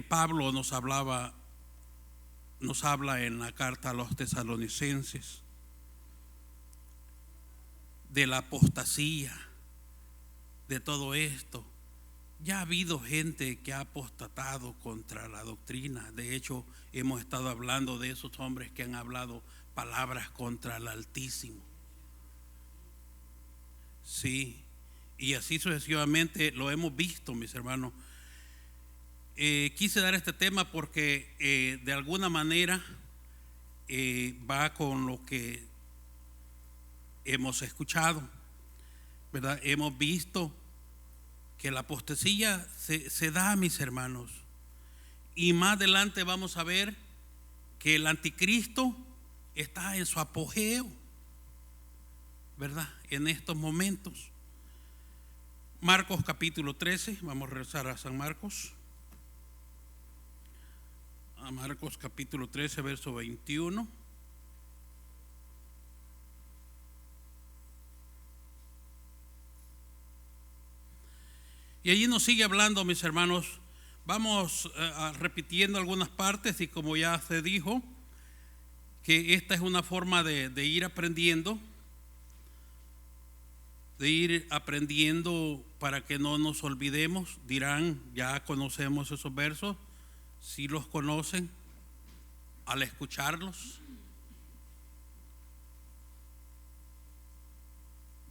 Pablo nos habla en la carta a los Tesalonicenses, de la apostasía, de todo esto. Ya ha habido gente que ha apostatado contra la doctrina. De hecho, hemos estado hablando de esos hombres que han hablado palabras contra el Altísimo. Sí, y así sucesivamente lo hemos visto, mis hermanos. Quise dar este tema porque de alguna manera va con lo que hemos escuchado. ¿verdad? Hemos visto que la apostasía se da, mis hermanos. Y más adelante vamos a ver que el anticristo está en su apogeo, ¿verdad? En estos momentos. Marcos capítulo 13, vamos a regresar a San Marcos. A Marcos capítulo 13, verso 21. Y allí nos sigue hablando, mis hermanos. Vamos repitiendo algunas partes, y como ya se dijo, que esta es una forma de ir aprendiendo, para que no nos olvidemos. Dirán, ya conocemos esos versos. Si los conocen al escucharlos,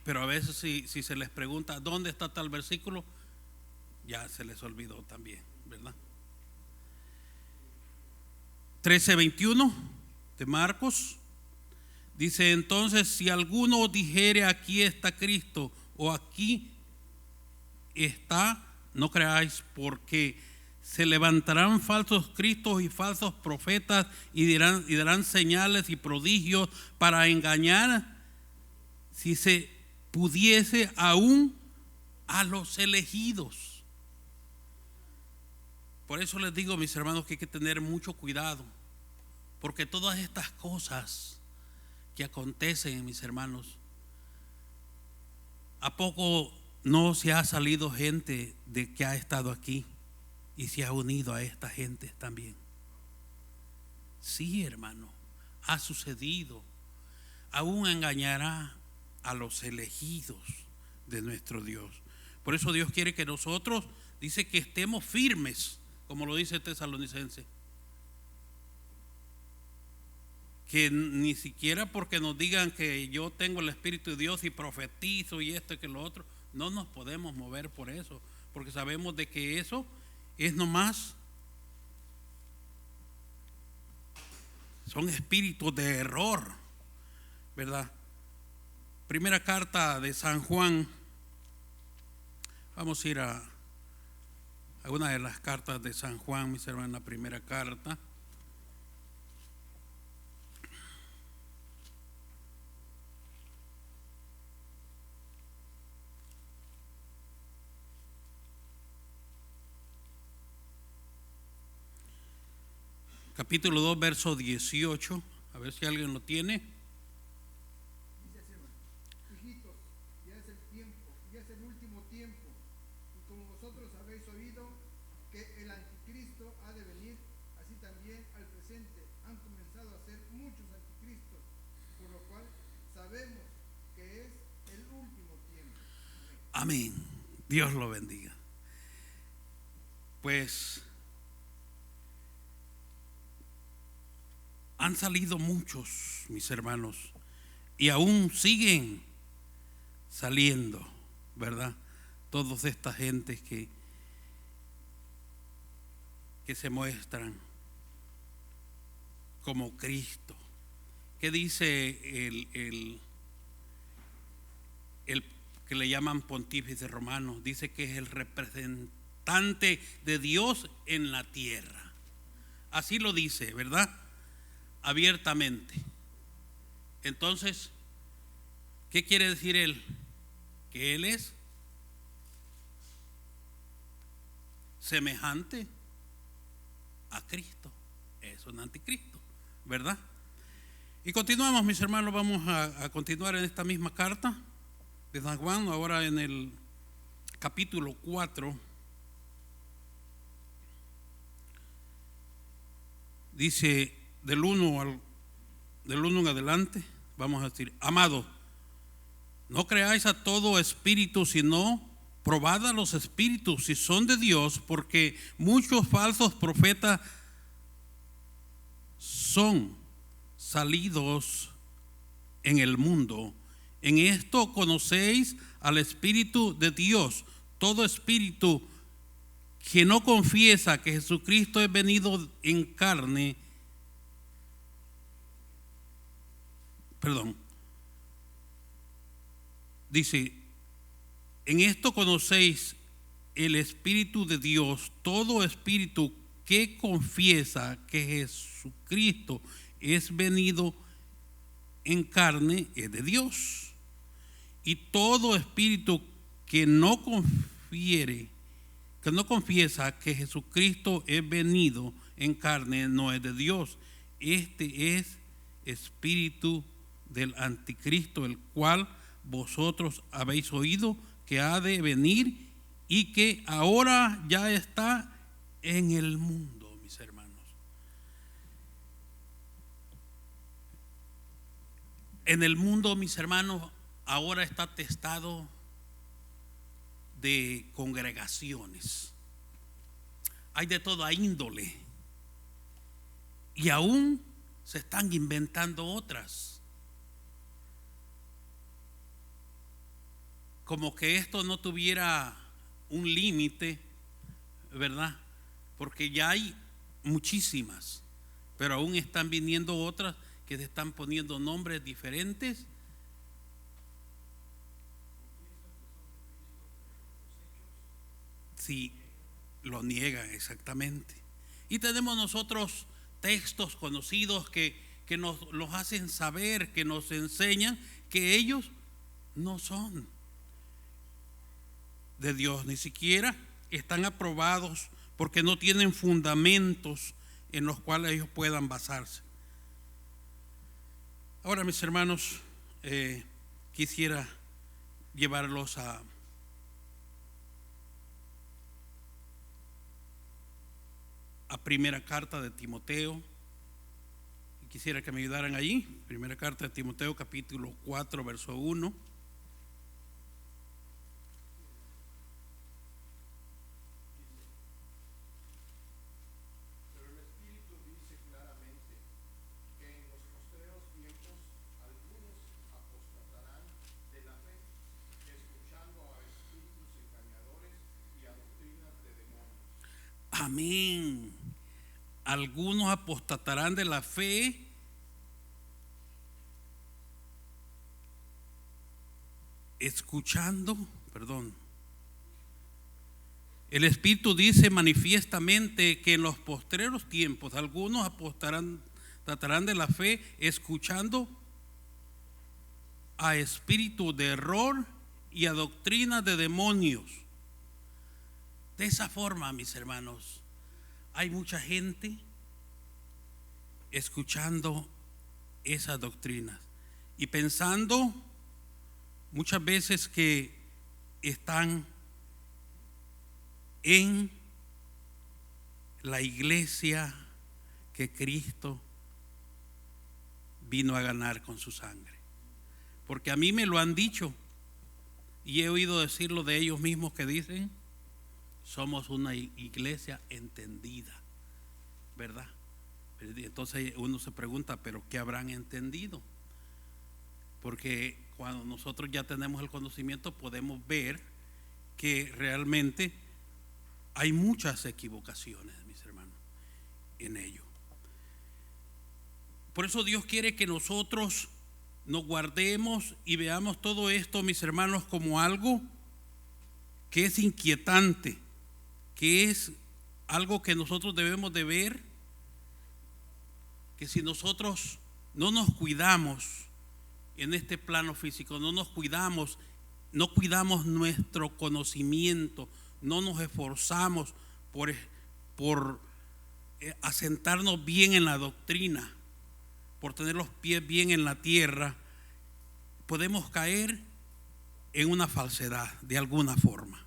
pero a veces si se les pregunta ¿dónde está tal versículo? Ya se les olvidó también, ¿verdad? 13:21 de Marcos dice: entonces, si alguno dijere aquí está Cristo o aquí está, no creáis, porque se levantarán falsos cristos y falsos profetas y darán señales y prodigios para engañar, si se pudiese, aún a los elegidos. Por eso les digo, mis hermanos, que hay que tener mucho cuidado, porque todas estas cosas que acontecen, mis hermanos, ¿a poco no se ha salido gente de que ha estado aquí y se ha unido a esta gente también? Sí, hermano, ha sucedido. Aún engañará a los elegidos de nuestro Dios. Por eso Dios quiere que nosotros, dice, que estemos firmes, como lo dice Tesalonicense. Que ni siquiera porque nos digan que yo tengo el Espíritu de Dios y profetizo y esto y que lo otro, no nos podemos mover por eso, porque sabemos de que eso es nomás, son espíritus de error, ¿verdad? Primera carta de San Juan. Vamos a ir a una de las cartas de San Juan, mis hermanos, la primera carta. Capítulo 2, verso 18. A ver si alguien lo tiene.
Dice así, hermano: hijitos, ya es el tiempo, ya es el último tiempo, y como vosotros habéis oído que el anticristo ha de venir, así también al presente han comenzado a ser muchos anticristos, por lo cual sabemos que es el último tiempo.
Amén. Dios lo bendiga. Pues han salido muchos, mis hermanos, y aún siguen saliendo, ¿verdad? Todas estas gentes que se muestran como Cristo. ¿Qué dice el que le llaman pontífice romano? Dice que es el representante de Dios en la tierra. Así lo dice, ¿verdad? Abiertamente. Entonces, ¿qué quiere decir él? Que él es semejante a Cristo. Es un anticristo, ¿verdad? Y continuamos, mis hermanos. Vamos a continuar en esta misma carta de San Juan, ahora en el capítulo 4. Dice del 1 en adelante, vamos a decir: amado, no creáis a todo espíritu, sino probad a los espíritus si son de Dios, porque muchos falsos profetas son salidos en el mundo. En esto conocéis al Espíritu de Dios. Todo espíritu que no confiesa que Jesucristo es venido en carne, dice, En esto conocéis el Espíritu de Dios. Todo espíritu que confiesa que Jesucristo es venido en carne es de Dios. Y todo espíritu que no confiesa que Jesucristo es venido en carne no es de Dios. Este es espíritu del anticristo, el cual vosotros habéis oído que ha de venir y que ahora ya está en el mundo, mis hermanos. En el mundo, mis hermanos, ahora está atestado de congregaciones. Hay de toda índole. Y aún se están inventando otras. Como que esto no tuviera un límite, ¿verdad? Porque ya hay muchísimas, pero aún están viniendo otras que se están poniendo nombres diferentes. Sí, lo niegan exactamente. Y tenemos nosotros textos conocidos que nos los hacen saber, que nos enseñan que ellos no son de Dios, ni siquiera están aprobados porque no tienen fundamentos en los cuales ellos puedan basarse. Ahora, mis hermanos, quisiera llevarlos a primera carta de Timoteo. Quisiera que me ayudaran allí. Primera carta de Timoteo, capítulo 4, verso 1.
Pero el Espíritu dice claramente que en los postreros tiempos algunos apostatarán de la fe, escuchando a espíritus engañadores y a doctrinas de demonios.
Amén. Algunos apostatarán de la fe, escuchando, el Espíritu dice manifiestamente que en los postreros tiempos algunos apostatarán de la fe, escuchando a espíritu de error y a doctrina de demonios. De esa forma, mis hermanos, hay mucha gente escuchando esas doctrinas y pensando muchas veces que están en la iglesia que Cristo vino a ganar con su sangre. Porque a mí me lo han dicho y he oído decirlo de ellos mismos, que dicen: somos una iglesia entendida, ¿verdad? Entonces uno se pregunta, ¿pero qué habrán entendido? Porque cuando nosotros ya tenemos el conocimiento, podemos ver que realmente hay muchas equivocaciones, mis hermanos, en ello. Por eso Dios quiere que nosotros nos guardemos y veamos todo esto, mis hermanos, como algo que es inquietante, que es algo que nosotros debemos de ver, que si nosotros no nos cuidamos en este plano físico, no nos cuidamos, no cuidamos nuestro conocimiento, no nos esforzamos por asentarnos bien en la doctrina, por tener los pies bien en la tierra, podemos caer en una falsedad de alguna forma,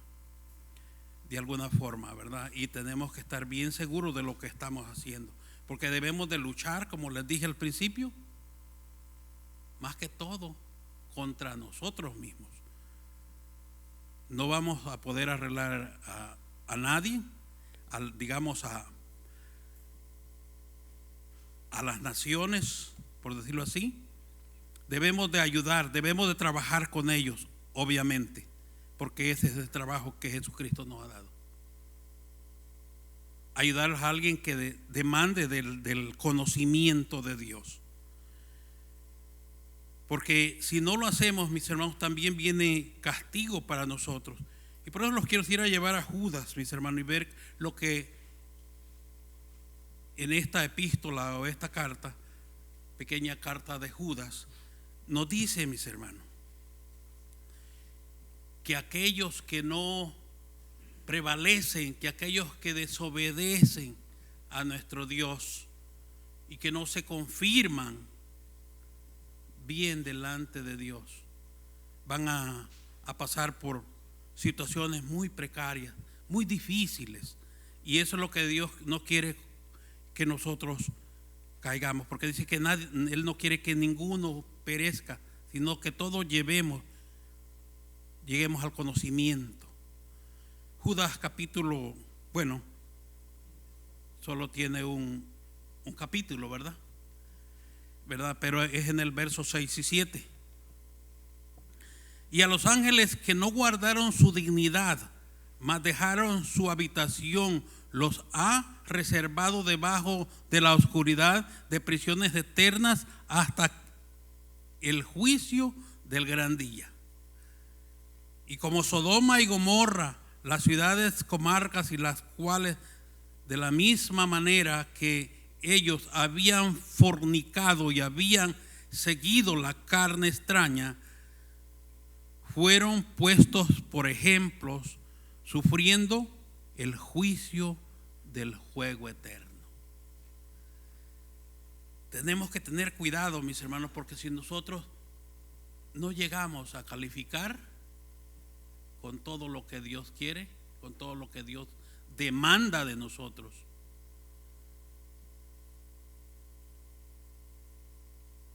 ¿verdad? Y tenemos que estar bien seguros de lo que estamos haciendo, porque debemos de luchar, como les dije al principio, más que todo contra nosotros mismos. No vamos a poder arreglar a nadie, digamos a las naciones, por decirlo así. Debemos de ayudar, debemos de trabajar con ellos, obviamente, porque ese es el trabajo que Jesucristo nos ha dado. Ayudar a alguien que demande del conocimiento de Dios. Porque si no lo hacemos, mis hermanos, también viene castigo para nosotros. Y por eso los quiero ir a llevar a Judas, mis hermanos, y ver lo que en esta epístola o esta carta, pequeña carta de Judas, nos dice, mis hermanos, que aquellos que no prevalecen, que aquellos que desobedecen a nuestro Dios y que no se confirman bien delante de Dios, van a pasar por situaciones muy precarias, muy difíciles. Y eso es lo que Dios no quiere que nosotros caigamos, porque dice que Él no quiere que ninguno perezca, sino que todos lleguemos al conocimiento. Judas capítulo, bueno, solo tiene un capítulo, ¿verdad? Pero es en el verso 6 y 7. Y a los ángeles que no guardaron su dignidad, mas dejaron su habitación, los ha reservado debajo de la oscuridad de prisiones eternas hasta el juicio del gran día. Y como Sodoma y Gomorra, las ciudades comarcas, y las cuales de la misma manera que ellos habían fornicado y habían seguido la carne extraña, fueron puestos por ejemplos, sufriendo el juicio del fuego eterno. Tenemos que tener cuidado, mis hermanos, porque si nosotros no llegamos a calificar con todo lo que Dios quiere, con todo lo que Dios demanda de nosotros,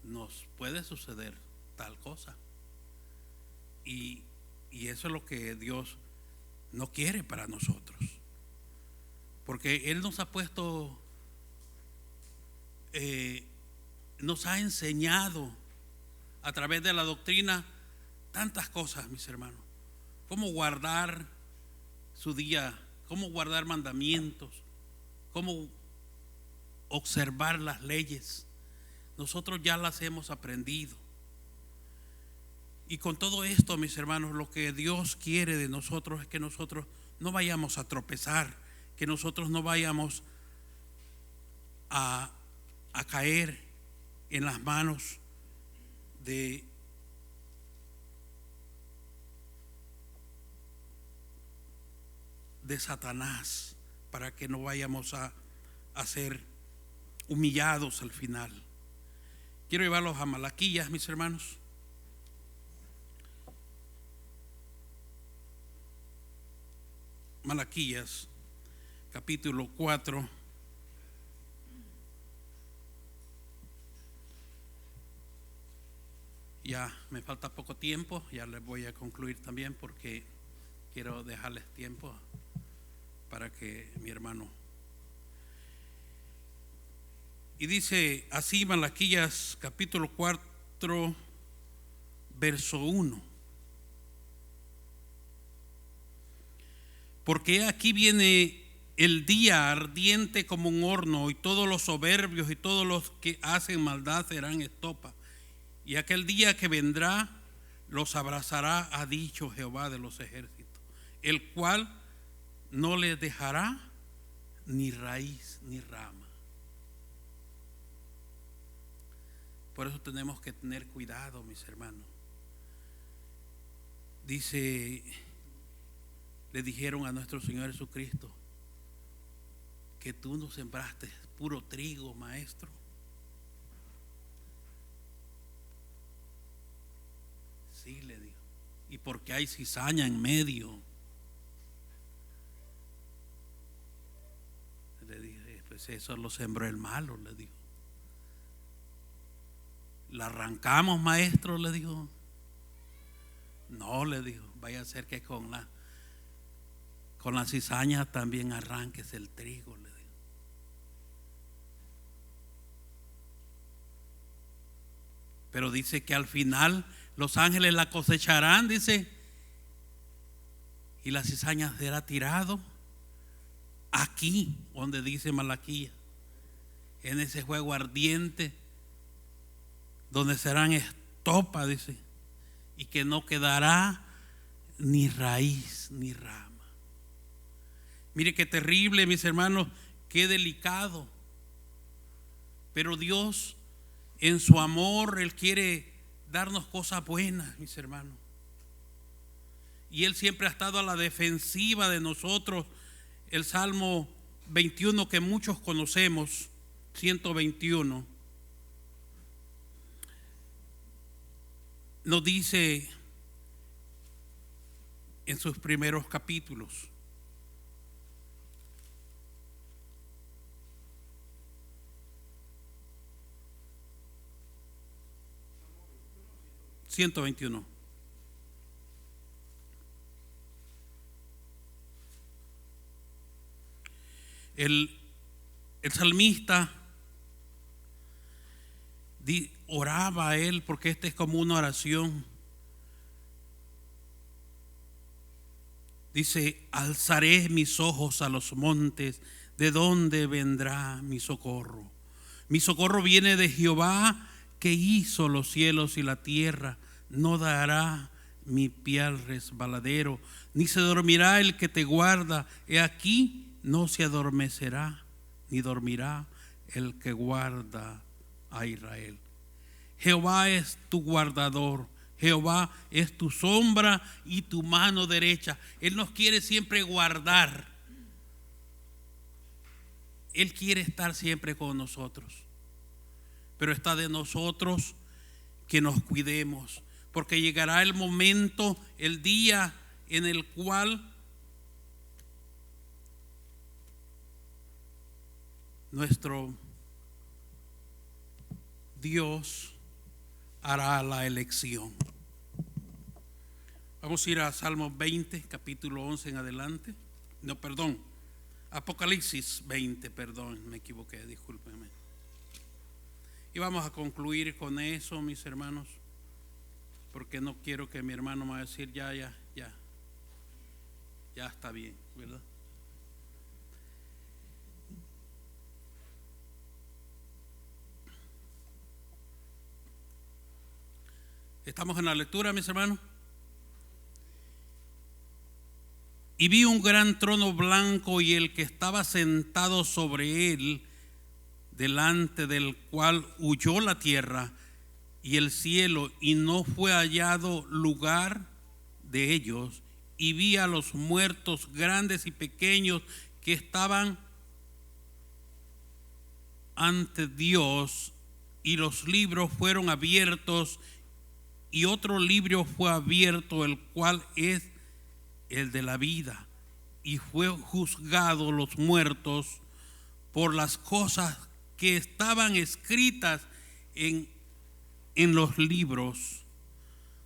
nos puede suceder tal cosa. Y eso es lo que Dios no quiere para nosotros, porque Él nos ha puesto, nos ha enseñado a través de la doctrina tantas cosas, mis hermanos. Cómo guardar su día, cómo guardar mandamientos, cómo observar las leyes. Nosotros ya las hemos aprendido. Y con todo esto, mis hermanos, lo que Dios quiere de nosotros es que nosotros no vayamos a tropezar, que nosotros no vayamos a caer en las manos de Satanás, para que no vayamos a ser humillados al final. Quiero llevarlos a Malaquías, mis hermanos. Malaquías, capítulo 4. Ya me falta poco tiempo, ya les voy a concluir también, porque quiero dejarles tiempo para que mi hermano. Y dice así Malaquías capítulo 4, verso 1. Porque aquí viene el día ardiente como un horno, y todos los soberbios y todos los que hacen maldad serán estopa. Y aquel día que vendrá los abrazará, ha dicho Jehová de los ejércitos, el cual no les dejará ni raíz ni rama. Por eso tenemos que tener cuidado, mis hermanos. Dice, le dijeron a nuestro Señor Jesucristo, que tú nos sembraste puro trigo, maestro. Sí, le dijo. Y porque hay cizaña en medio. Le dije, pues eso lo sembró el malo, le dijo. ¿La arrancamos, maestro?, le dijo. No, le dijo, vaya a ser que con la cizaña también arranques el trigo, le dijo. Pero dice que al final los ángeles la cosecharán, dice, y la cizaña será tirado aquí, donde dice Malaquías, en ese fuego ardiente, donde serán estopa, dice, y que no quedará ni raíz ni rama. Mire qué terrible, mis hermanos, qué delicado. Pero Dios, en su amor, Él quiere darnos cosas buenas, mis hermanos. Y Él siempre ha estado a la defensiva de nosotros. El Salmo 21 que muchos conocemos, 121, nos dice en sus primeros capítulos: ...121... El salmista oraba a él, porque esta es como una oración. Dice: alzaré mis ojos a los montes, ¿de dónde vendrá mi socorro? Mi socorro viene de Jehová, que hizo los cielos y la tierra. No dará mi pie al resbaladero, ni se dormirá el que te guarda. He aquí, no se adormecerá, ni dormirá el que guarda a Israel. Jehová es tu guardador, Jehová es tu sombra y tu mano derecha. Él nos quiere siempre guardar. Él quiere estar siempre con nosotros. Pero está de nosotros que nos cuidemos, porque llegará el momento, el día en el cual nuestro Dios hará la elección. Vamos a ir a Salmos 20, capítulo 11 en adelante. No, perdón, Apocalipsis 20, perdón, me equivoqué, discúlpenme. Y vamos a concluir con eso, mis hermanos, porque no quiero que mi hermano me vaya a decir ya está bien, ¿verdad? Estamos en la lectura, mis hermanos. Y vi un gran trono blanco y el que estaba sentado sobre él, delante del cual huyó la tierra y el cielo, y no fue hallado lugar de ellos. Y vi a los muertos grandes y pequeños que estaban ante Dios, y los libros fueron abiertos, y otro libro fue abierto, el cual es el de la vida, y fue juzgado los muertos por las cosas que estaban escritas en los libros,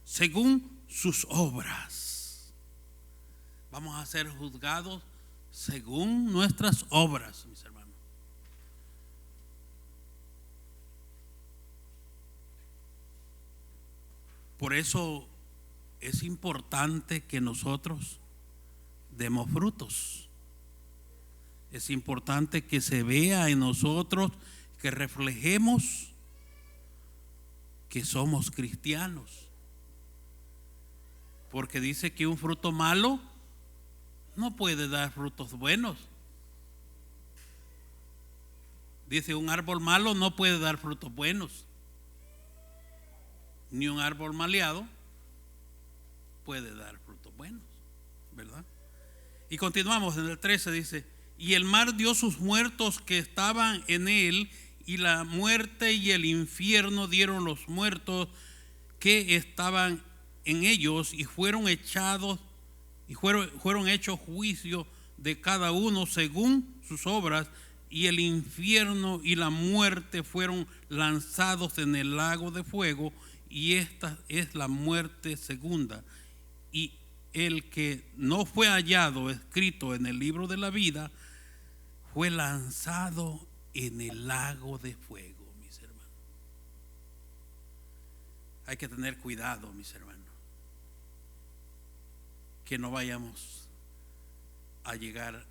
según sus obras. Vamos a ser juzgados según nuestras obras, mis hermanos. Por eso es importante que nosotros demos frutos. Es importante que se vea en nosotros, que reflejemos que somos cristianos. Porque dice que un fruto malo no puede dar frutos buenos. Dice, un árbol malo no puede dar frutos buenos. Ni un árbol maleado puede dar frutos buenos, ¿verdad? Y continuamos en el 13, dice: y el mar dio sus muertos que estaban en él, y la muerte y el infierno dieron los muertos que estaban en ellos, y fueron echados, y fueron hechos juicio de cada uno según sus obras, y el infierno y la muerte fueron lanzados en el lago de fuego. Y esta es la muerte segunda. Y el que no fue hallado escrito en el libro de la vida fue lanzado en el lago de fuego, mis hermanos. Hay que tener cuidado, mis hermanos, que no vayamos a llegar,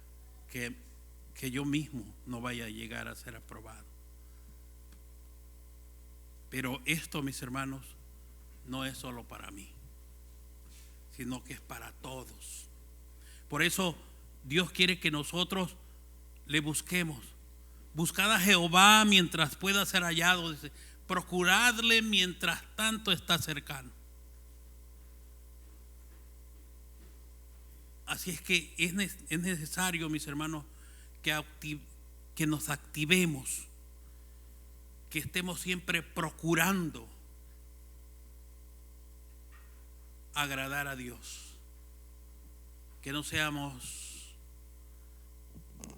que yo mismo no vaya a llegar a ser aprobado. Pero esto, mis hermanos, no es solo para mí, sino que es para todos. Por eso Dios quiere que nosotros le busquemos. Buscad a Jehová mientras pueda ser hallado, dice, procuradle mientras tanto está cercano. Así es que es necesario, mis hermanos, que nos activemos, que estemos siempre procurando agradar a Dios, que no seamos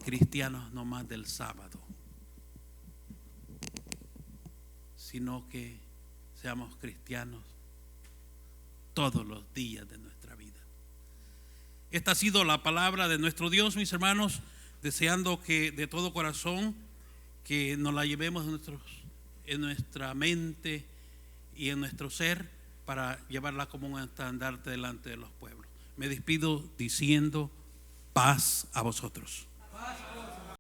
cristianos nomás del sábado, sino que seamos cristianos todos los días de nuestra vida. Esta ha sido la palabra de nuestro Dios, mis hermanos, deseando que de todo corazón que nos la llevemos en nuestra mente y en nuestro ser para llevarla como un estandarte delante de los pueblos. Me despido diciendo paz a vosotros.